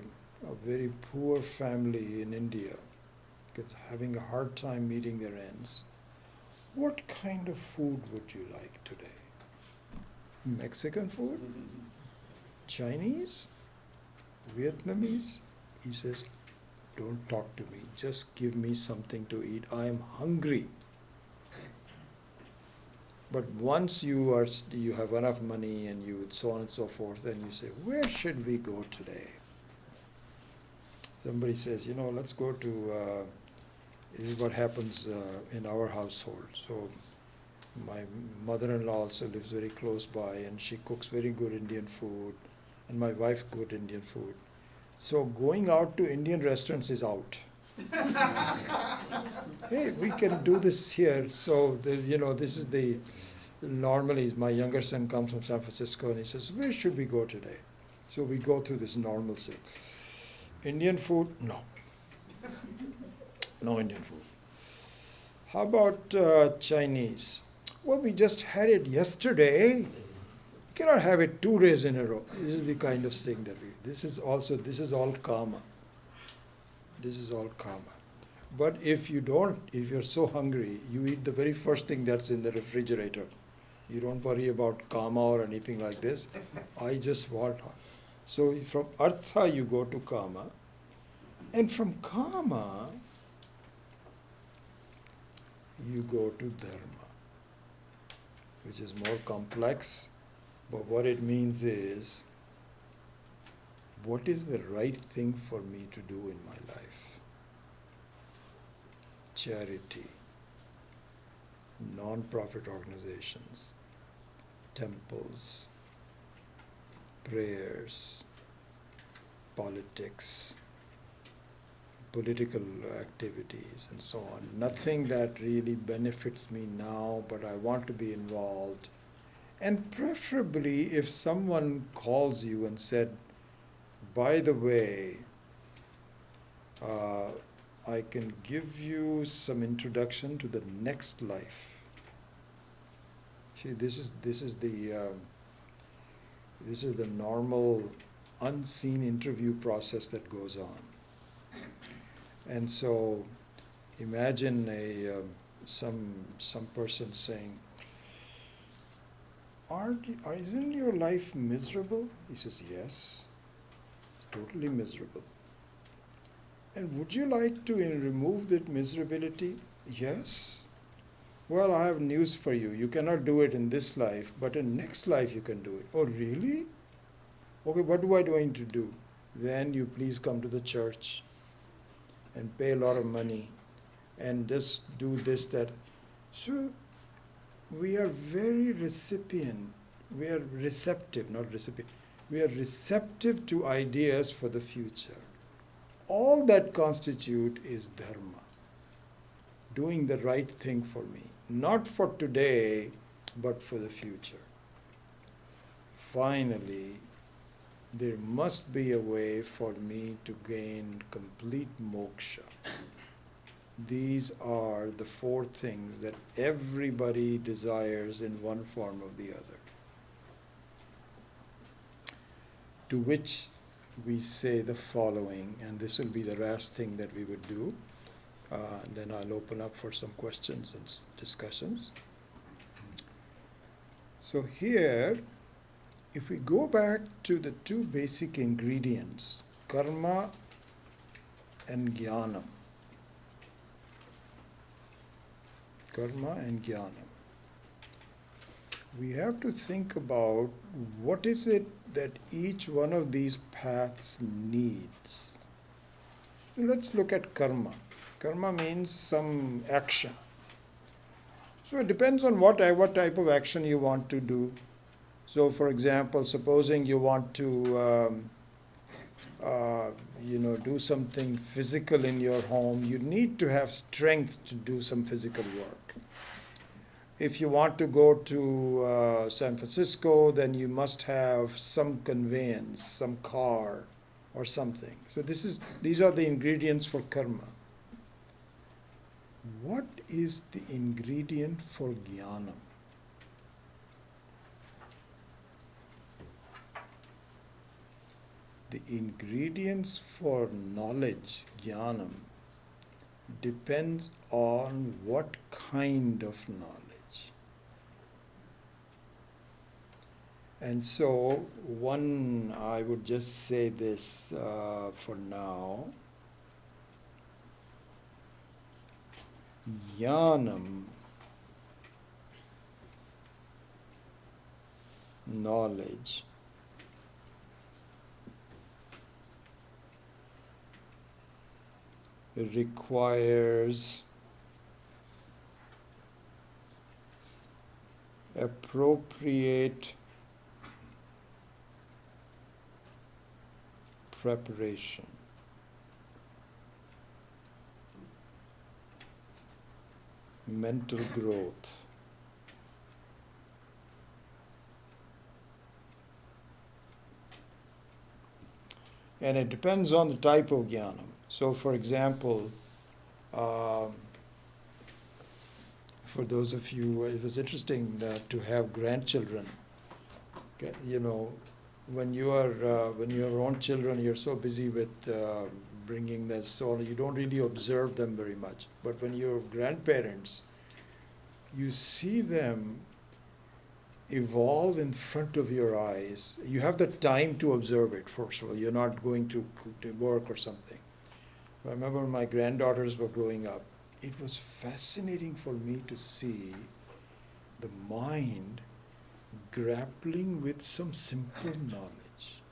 A: very poor family in India, having a hard time meeting their ends, what kind of food would you like today? Mexican food? Chinese? Vietnamese? He says, don't talk to me, just give me something to eat. I am hungry. But once you have enough money and you so on and so forth, then you say, where should we go today? Somebody says, let's go to, this is what happens in our household. So my mother-in-law also lives very close by, and she cooks very good Indian food, and my wife good Indian food. So going out to Indian restaurants is out. Hey, we can do this here. So, this is normally my younger son comes from San Francisco and he says, where should we go today? So we go through this normalcy. Indian food? No. No Indian food. How about Chinese? Well, we just had it yesterday. You cannot have it 2 days in a row. This is the kind of thing that this is all karma. This is all karma. But if you're so hungry, you eat the very first thing that's in the refrigerator. You don't worry about karma or anything like this. I just want. So from artha you go to kama, and from kama you go to dharma, which is more complex, but what it means is, what is the right thing for me to do in my life? Charity, non-profit organizations, temples, prayers, politics, political activities, and so on. Nothing that really benefits me now, but I want to be involved. And preferably, if someone calls you and said, by the way, I can give you some introduction to the next life. See, this is the normal unseen interview process that goes on. And so, imagine some person saying, isn't your life miserable? He says, yes, it's totally miserable. And would you like to remove that miserability? Yes. Well, I have news for you. You cannot do it in this life, but in next life you can do it. Oh, really? Okay, what do I going to do? Then you please come to the church and pay a lot of money and just do this, that. So we are very we are receptive, not recipient. We are receptive to ideas for the future. All that constitute is dharma, doing the right thing for me, not for today, but for the future. Finally, there must be a way for me to gain complete moksha. These are the four things that everybody desires in one form or the other, to which we say the following, and this will be the last thing that we would do. Then I'll open up for some questions and discussions. So here, if we go back to the two basic ingredients, karma and jnanam. Karma and jnanam. We have to think about what is it that each one of these paths needs. Let's look at karma. Karma means some action. So it depends on what type of action you want to do. So for example, supposing you want to do something physical in your home, you need to have strength to do some physical work. If you want to go to San Francisco, then you must have some conveyance, some car or something. So these are the ingredients for karma. What is the ingredient for jnanam? The ingredients for knowledge, jnanam, depends on what kind of knowledge. And so, I would just say this for now. Jnanam, knowledge, requires appropriate preparation. Mental growth. And it depends on the type of jnanam. So for example, for those of you, it was interesting to have grandchildren. Okay, when you have your own children, you're so busy with bringing them, so you don't really observe them very much. But when you're grandparents, you see them evolve in front of your eyes. You have the time to observe it, first of all. You're not going to work or something. I remember when my granddaughters were growing up, it was fascinating for me to see the mind grappling with some simple knowledge.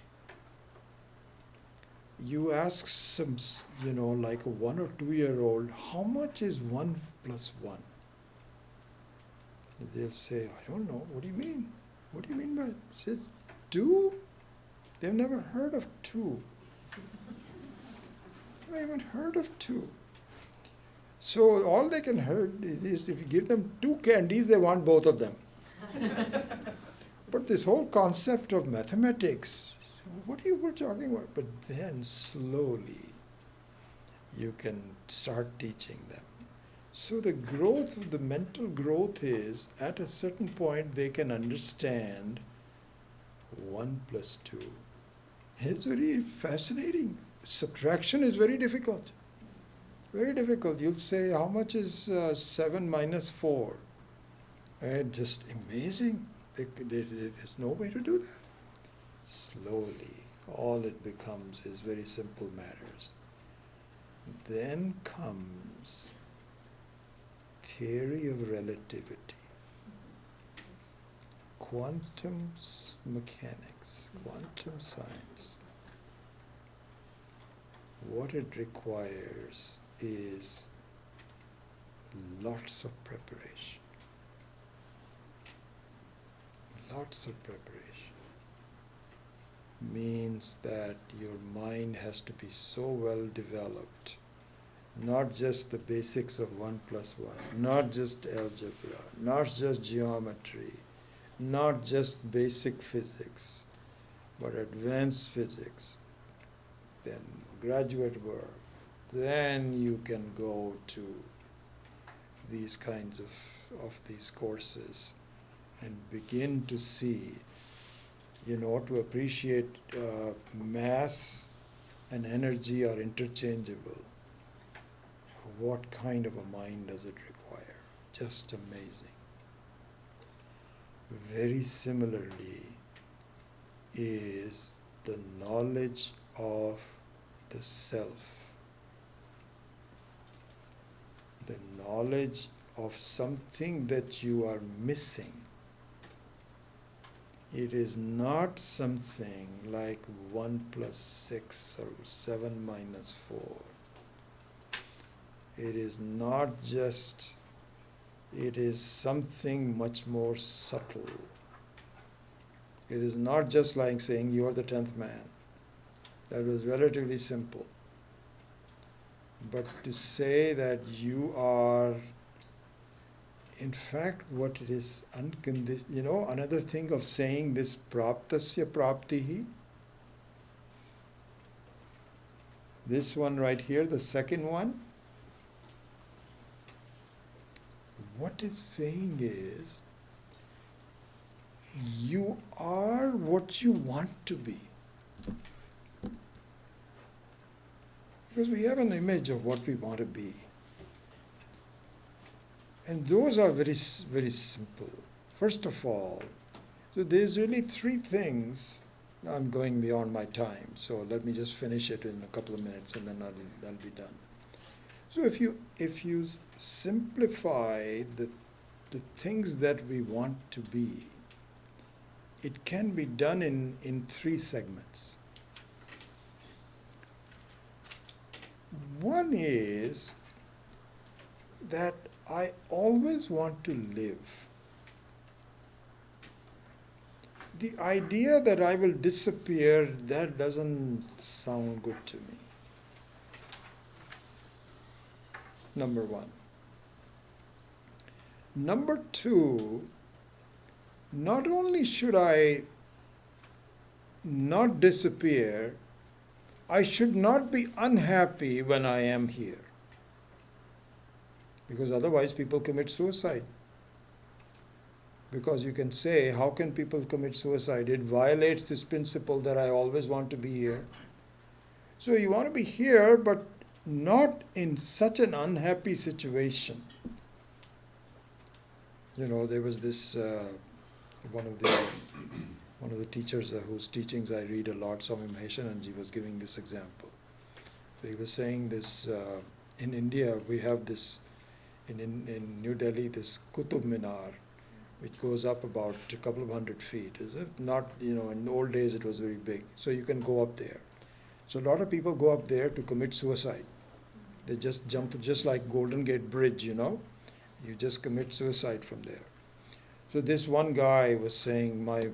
A: You ask some, like a 1 or 2 year old, how much is 1 plus 1? They'll say, I don't know. What do you mean? What do you mean by it? I said, 2? They've never heard of 2. never even heard of two. So all they can heard is if you give them two candies, they want both of them. But this whole concept of mathematics, what are you talking about? But then slowly you can start teaching them. So the growth, the mental growth is, at a certain point they can understand 1 plus 2. It's very fascinating. Subtraction is very difficult. Very difficult. You'll say, how much is 7 minus 4? And just amazing. There's no way to do that. Slowly, all it becomes is very simple matters. Then comes theory of relativity, quantum mechanics, quantum science. What it requires is lots of preparation. Lots of preparation means that your mind has to be so well developed, not just the basics of 1 plus 1, not just algebra, not just geometry, not just basic physics, but advanced physics, then graduate work, then you can go to these kinds of these courses and begin to see, to appreciate mass and energy are interchangeable. What kind of a mind does it require? Just amazing. Very similarly is the knowledge of the self. The knowledge of something that you are missing. It is not something like 1 plus 6 or 7 minus 4. It is not just, it is something much more subtle. It is not just like saying you are the 10th man. That was relatively simple. But to say that you are, in fact, what it is unconditional, another thing of saying this praptasya praptihi, this one right here, the second one, what it's saying is, you are what you want to be. Because we have an image of what we want to be. And those are very, very simple. First of all, so there's really 3 things. Now I'm going beyond my time, so let me just finish it in a couple of minutes and then I'll be done. So if you simplify the things that we want to be, it can be done in 3 segments. One is that I always want to live. The idea that I will disappear, that doesn't sound good to me. Number 1. Number 2, not only should I not disappear, I should not be unhappy when I am here. Because otherwise people commit suicide. Because you can say, how can people commit suicide? It violates this principle that I always want to be here. So you want to be here, but not in such an unhappy situation. There was this, one of the teachers whose teachings I read a lot, Swami Maheshananji, was giving this example. So he was saying this, in India we have this, in New Delhi, this Qutub Minar, which goes up about a couple of 100 feet. Is it not, in old days it was very big. So you can go up there. So a lot of people go up there to commit suicide. They just jump, just like Golden Gate Bridge, you just commit suicide from there. So this one guy was saying, my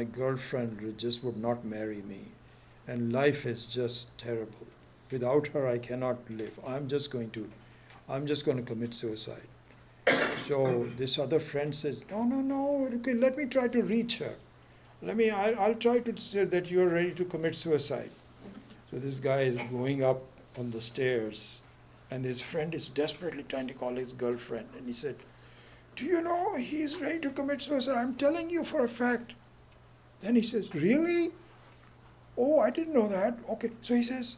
A: girlfriend just would not marry me. and life is just terrible. Without her, I cannot live. I'm just going to commit suicide. So this other friend says, no, no, no, okay, let me try to reach her. I'll try to say that you're ready to commit suicide. So this guy is going up on the stairs, and his friend is desperately trying to call his girlfriend. And he said, do you know he's ready to commit suicide? I'm telling you for a fact. Then he says, really? Oh, I didn't know that. Okay. So he says,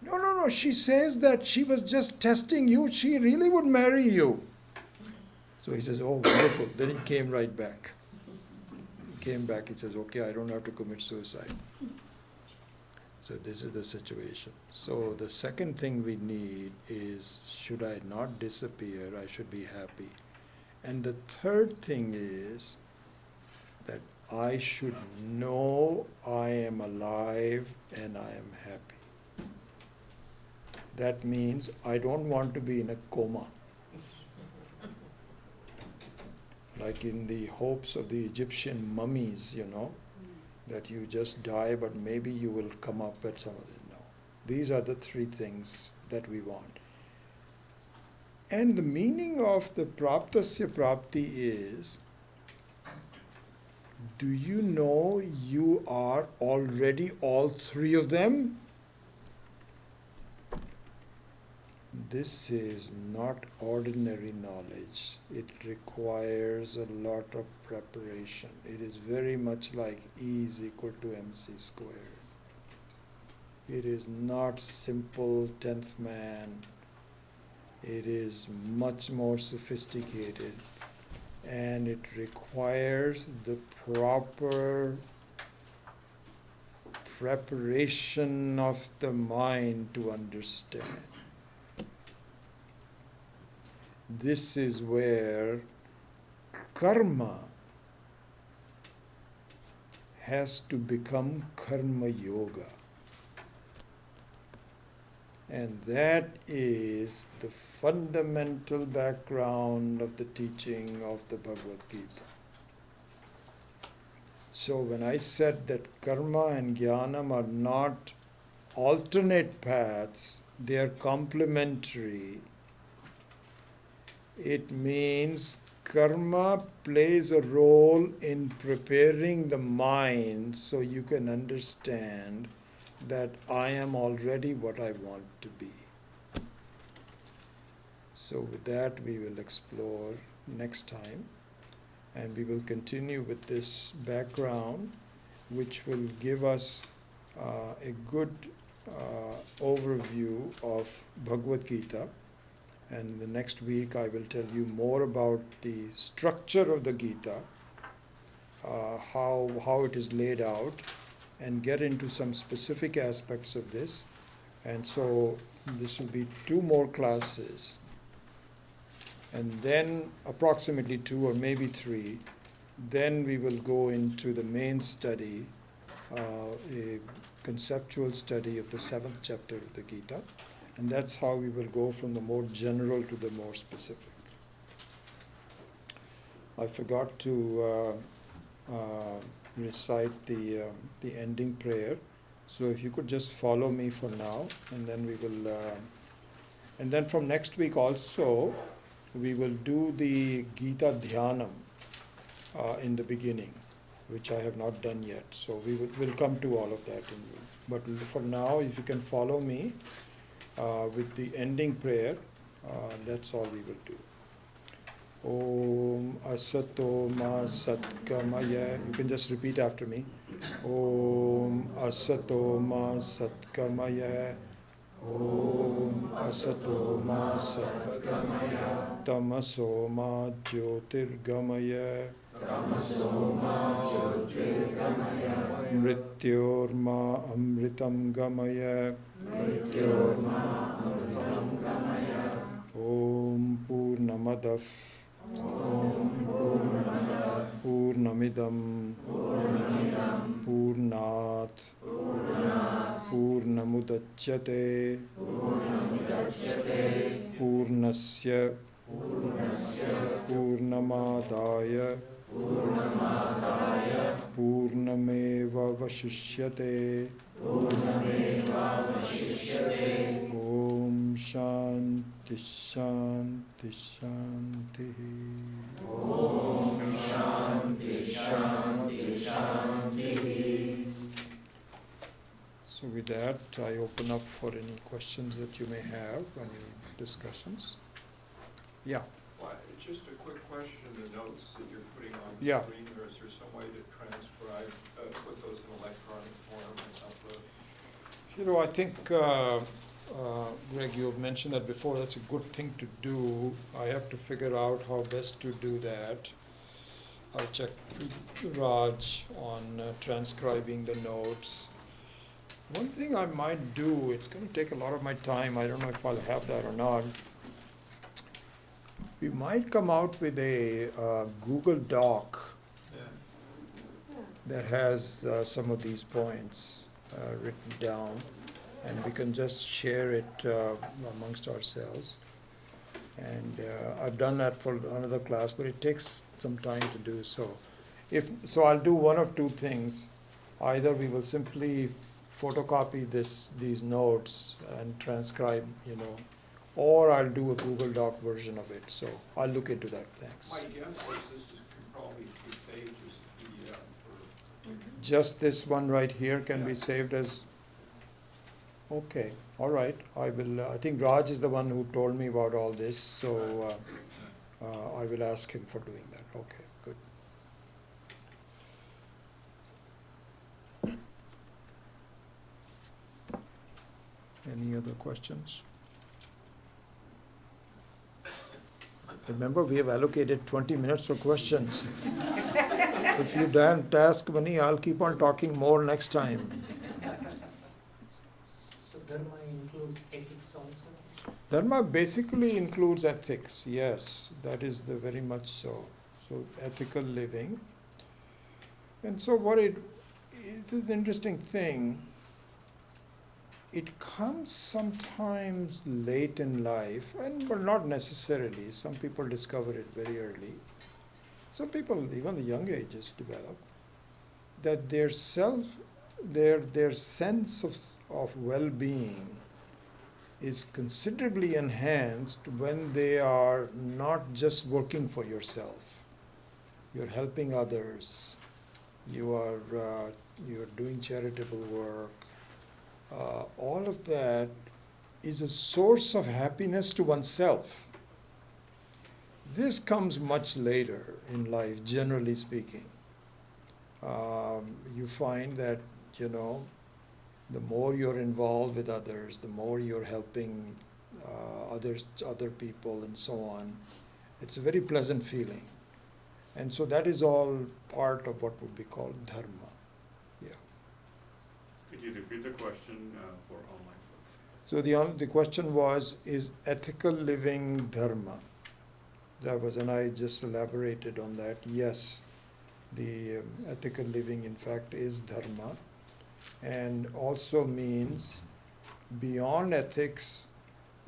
A: no, no, no. She says that she was just testing you. She really would marry you. So he says, oh, wonderful. Then he came right back. He came back. He says, okay, I don't have to commit suicide. So this is the situation. So the second thing we need is, should I not disappear? I should be happy. And the third thing is that I should know I am alive and I am happy. That means I don't want to be in a coma. Like in the hopes of the Egyptian mummies, that you just die, but maybe you will come up at some of it. No. These are the three things that we want. And the meaning of the praptasya prapti is, do you know you are already all three of them? This is not ordinary knowledge. It requires a lot of preparation. It is very much like E is equal to mc squared. It is not simple 10th man. It is much more sophisticated, and it requires the proper preparation of the mind to understand. This is where karma has to become karma yoga. And that is the fundamental background of the teaching of the Bhagavad Gita. So when I said that karma and jnanam are not alternate paths, they are complementary, it means karma plays a role in preparing the mind so you can understand that I am already what I want to be. So with that we will explore next time, and we will continue with this background, which will give us a good overview of Bhagavad Gita. And the next week I will tell you more about the structure of the Gita, how it is laid out, and get into some specific aspects of this. And so this will be 2 more classes, and then approximately 2 or maybe 3, then we will go into the main study, a conceptual study of the 7th chapter of the Gita. And that's how we will go from the more general to the more specific. I forgot to recite the ending prayer. So if you could just follow me for now, and then we will, and then from next week also, we will do the Gita Dhyanam in the beginning, which I have not done yet. So we'll come to all of that. But for now, if you can follow me with the ending prayer, that's all we will do. Om Asato Ma Satkamaya. You can just repeat after me. Om Asato Ma Satkamaya. Om Asato Ma Satkamaya. Tamaso Ma Jyotirgamaya. Tamaso Ma Jyotirgamaya. Mrityorma Amritam Gamaya. Mrityorma Amritam Gamaya. Om Purnamadav. Purnamidam Purnat Purnamudachyate Purnasya Purnamadaya Purnameva Vashishyate Om Shanti Shanti Shanti. So with that, I open up for any questions that you may have, any discussions. Yeah.
C: Well, just a quick question, the notes that you're putting on the
A: Yeah.
C: screen, or is there some way to transcribe, put those in electronic form and upload?
A: I think, Greg, you have mentioned that before. That's a good thing to do. I have to figure out how best to do that. I'll check with Raj on transcribing the notes. One thing I might do, it's going to take a lot of my time. I don't know if I'll have that or not. We might come out with a Google Doc that has some of these points written down, and we can just share it amongst ourselves. And I've done that for another class, but it takes some time to do so. So I'll do one of two things. Either we will simply photocopy these notes and transcribe, or I'll do a Google Doc version of it. So I'll look into that. Thanks.
C: My guess is this can probably be saved as a PDF or.
A: Just this one right here can be saved as. Okay, all right. I will. I think Raj is the one who told me about all this, so I will ask him for doing that. Okay, good. Any other questions? Remember, we have allocated 20 minutes for questions. If you don't ask many, I'll keep on talking more next time.
D: So dharma includes ethics also?
A: Dharma basically includes ethics, yes, that is the very much so. So ethical living. And so it's an interesting thing. It comes sometimes late in life, but not necessarily. Some people discover it very early. Some people, even the young ages, develop that their sense of well-being is considerably enhanced when they are not just working for yourself. You're helping others. You're doing charitable work. All of that is a source of happiness to oneself. This comes much later in life, generally speaking. You find that, the more you're involved with others, the more you're helping other people and so on, it's a very pleasant feeling. And so that is all part of what would be called dharma.
E: Could you repeat the question for online folks?
A: So the question was, is ethical living dharma? That was, and I just elaborated on that. Yes, the ethical living, in fact, is dharma, and also means beyond ethics,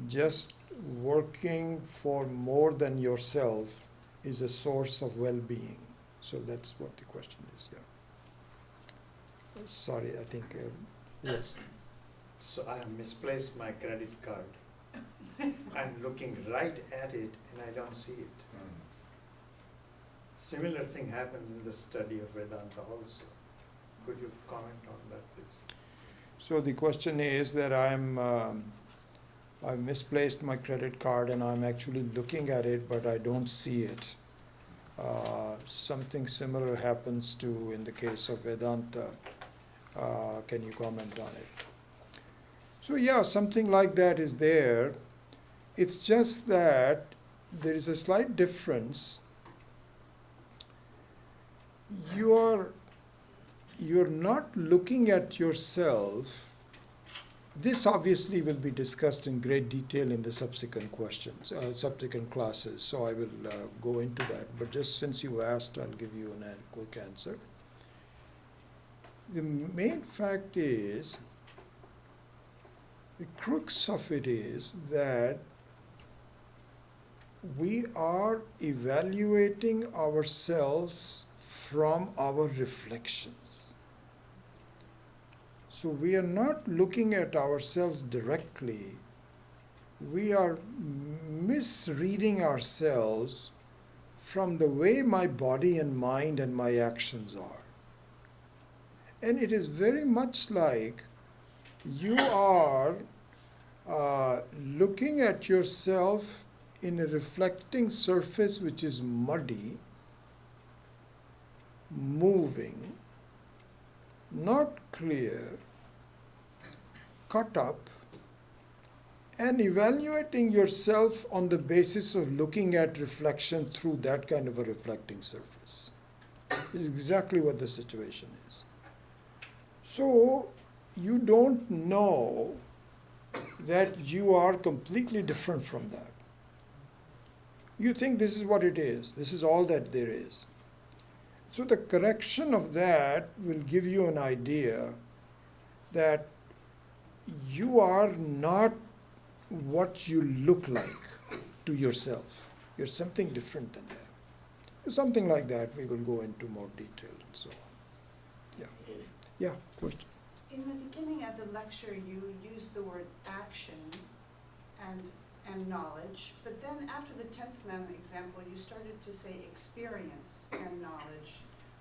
A: just working for more than yourself is a source of well-being. So that's what the question is. Yeah. Sorry, I think, yes.
F: So I have misplaced my credit card. I'm looking right at it and I don't see it. Similar thing happens in the study of Vedanta also. Could you comment on that, please?
A: So the question is that I've misplaced my credit card and I'm actually looking at it, but I don't see it. Something similar happens too in the case of Vedanta. Can you comment on it? So yeah, something like that is there. It's just that there is a slight difference. You're not looking at yourself. This obviously will be discussed in great detail in the subsequent subsequent classes, so I will go into that. But just since you asked, I'll give you a quick answer. The main fact is, the crux of it is that we are evaluating ourselves from our reflections. So we are not looking at ourselves directly. We are misreading ourselves from the way my body and mind and my actions are. And it is very much like you are looking at yourself in a reflecting surface which is muddy, moving, not clear, cut up, and evaluating yourself on the basis of looking at reflection through that kind of a reflecting surface. This is exactly what the situation is. So you don't know that you are completely different from that. You think this is what it is, this is all that there is. So the correction of that will give you an idea that you are not what you look like to yourself. You're something different than that. Something like that, we will go into more detail and so on. Yeah. Yeah, question.
B: In the beginning of the lecture, you used the word action and knowledge, but then after the 10th Commandment example, you started to say experience and knowledge.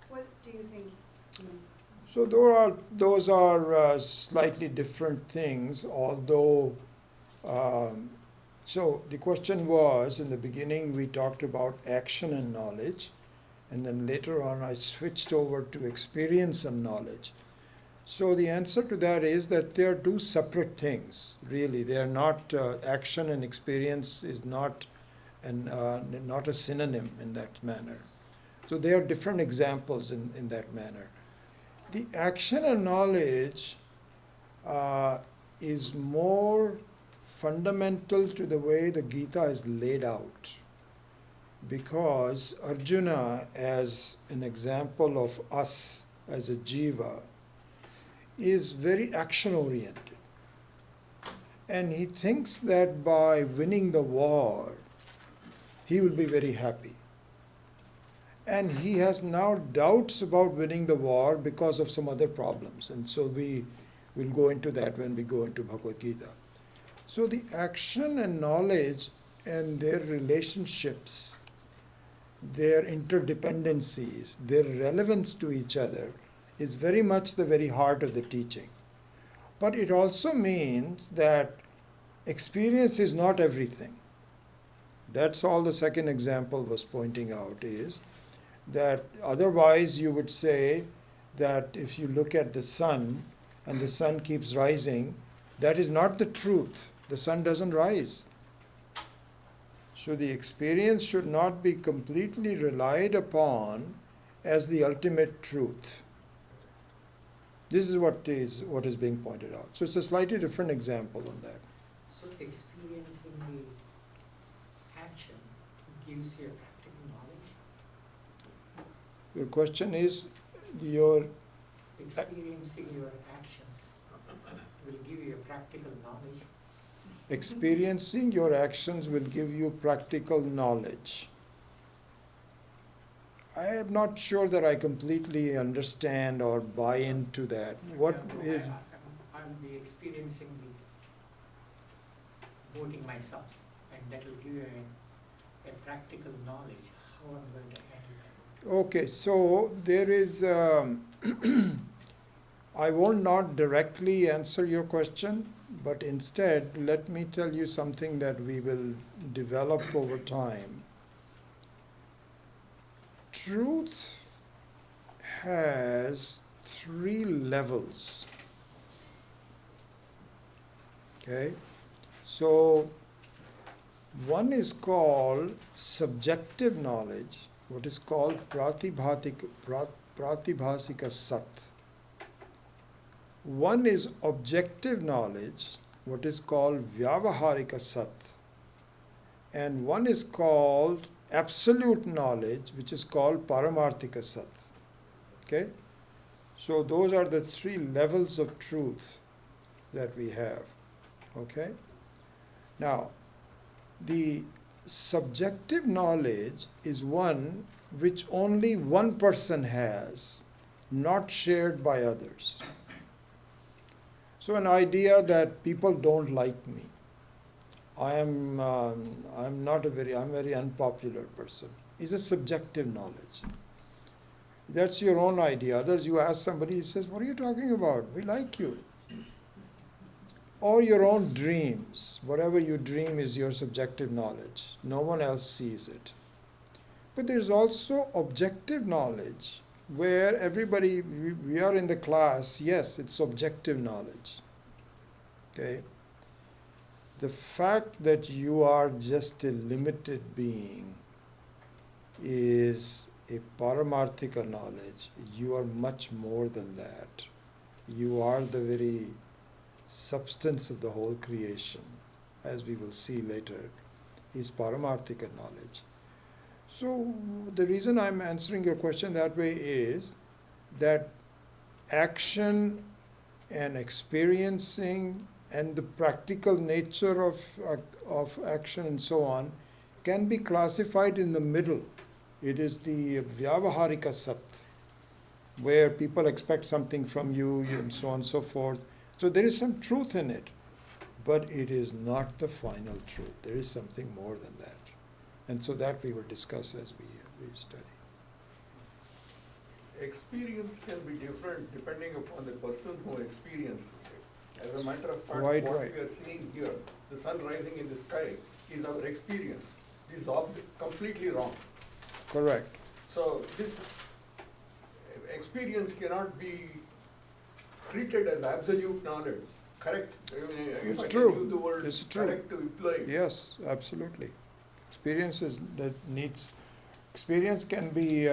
B: What do you think?
A: So those are slightly different things, although, so the question was, in the beginning we talked about action and knowledge, and then later on I switched over to experience and knowledge. So the answer to that is that they are two separate things, really. They are not, action and experience is not a synonym in that manner. So they are different examples in that manner. The action and knowledge is more fundamental to the way the Gita is laid out, because Arjuna, as an example of us as a jiva, is very action-oriented. And he thinks that by winning the war, he will be very happy. And he has now doubts about winning the war because of some other problems. And so we will go into that when we go into Bhagavad Gita. So the action and knowledge and their relationships, their interdependencies, their relevance to each other is very much the very heart of the teaching. But it also means that experience is not everything. That's all the second example was pointing out, is that otherwise you would say that if you look at the sun and the sun keeps rising, that is not the truth. The sun doesn't rise. So the experience should not be completely relied upon as the ultimate truth. This is what is being pointed out. So it's a slightly different example on that.
D: So experiencing the action gives you practical knowledge?
A: Your question is, your
D: Experiencing your actions will give you practical knowledge.
A: experiencing your actions will give you practical knowledge. I am not sure that I completely understand or buy into that. What is...
D: I'll be experiencing the voting myself, and that will give you a practical knowledge how I'm going to handle that.
A: Okay, so there is... I will not directly answer your question, but instead let me tell you something that we will develop over time. Truth has 3 levels. Okay? So one is called subjective knowledge, what is called pratibhasika sat. One is objective knowledge, what is called vyavaharika sat. And one is called absolute knowledge, which is called paramarthika sat. Okay? So those are the 3 levels of truth that we have. Okay? Now, the subjective knowledge is one which only one person has, not shared by others. So an idea that people don't like me. I'm very unpopular person. Is a subjective knowledge. That's your own idea. Others, you ask somebody, he says, what are you talking about? We like you. Or your own dreams. Whatever you dream is your subjective knowledge. No one else sees it. But there's also objective knowledge where everybody, we are in the class, yes, it's objective knowledge. Okay? The fact that you are just a limited being is a paramarthika knowledge. You are much more than that. You are the very substance of the whole creation, as we will see later, is paramarthika knowledge. So the reason I'm answering your question that way is that action and experiencing and the practical nature of action and so on can be classified in the middle. It is the vyavaharika sat, where people expect something from you and so on and so forth. So there is some truth in it, but it is not the final truth. There is something more than that. And so that we will discuss as we study.
G: Experience can be different depending upon the person who experiences it. As a matter of fact,
A: Quite
G: what
A: right.
G: we are seeing here, the sun rising in the sky, is our experience. This is completely wrong.
A: Correct.
G: So this experience cannot be treated as absolute knowledge. Correct? I mean, if
A: It's
G: I
A: true.
G: can use the word
A: It's true.
G: correct to employ.
A: Yes, absolutely. Experience can be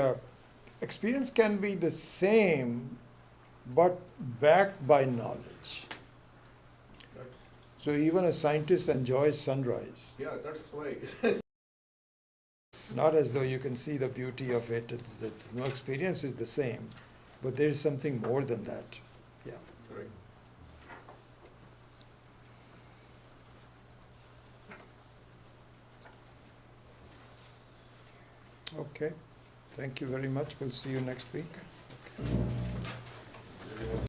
A: the same, but backed by knowledge. So even a scientist enjoys sunrise,
G: Yeah, that's why.
A: not as though you can see the beauty of it. It's no experience is the same, but there is something more than that. Yeah.
G: Right.
A: Okay. Thank you very much. We'll see you next week. Okay.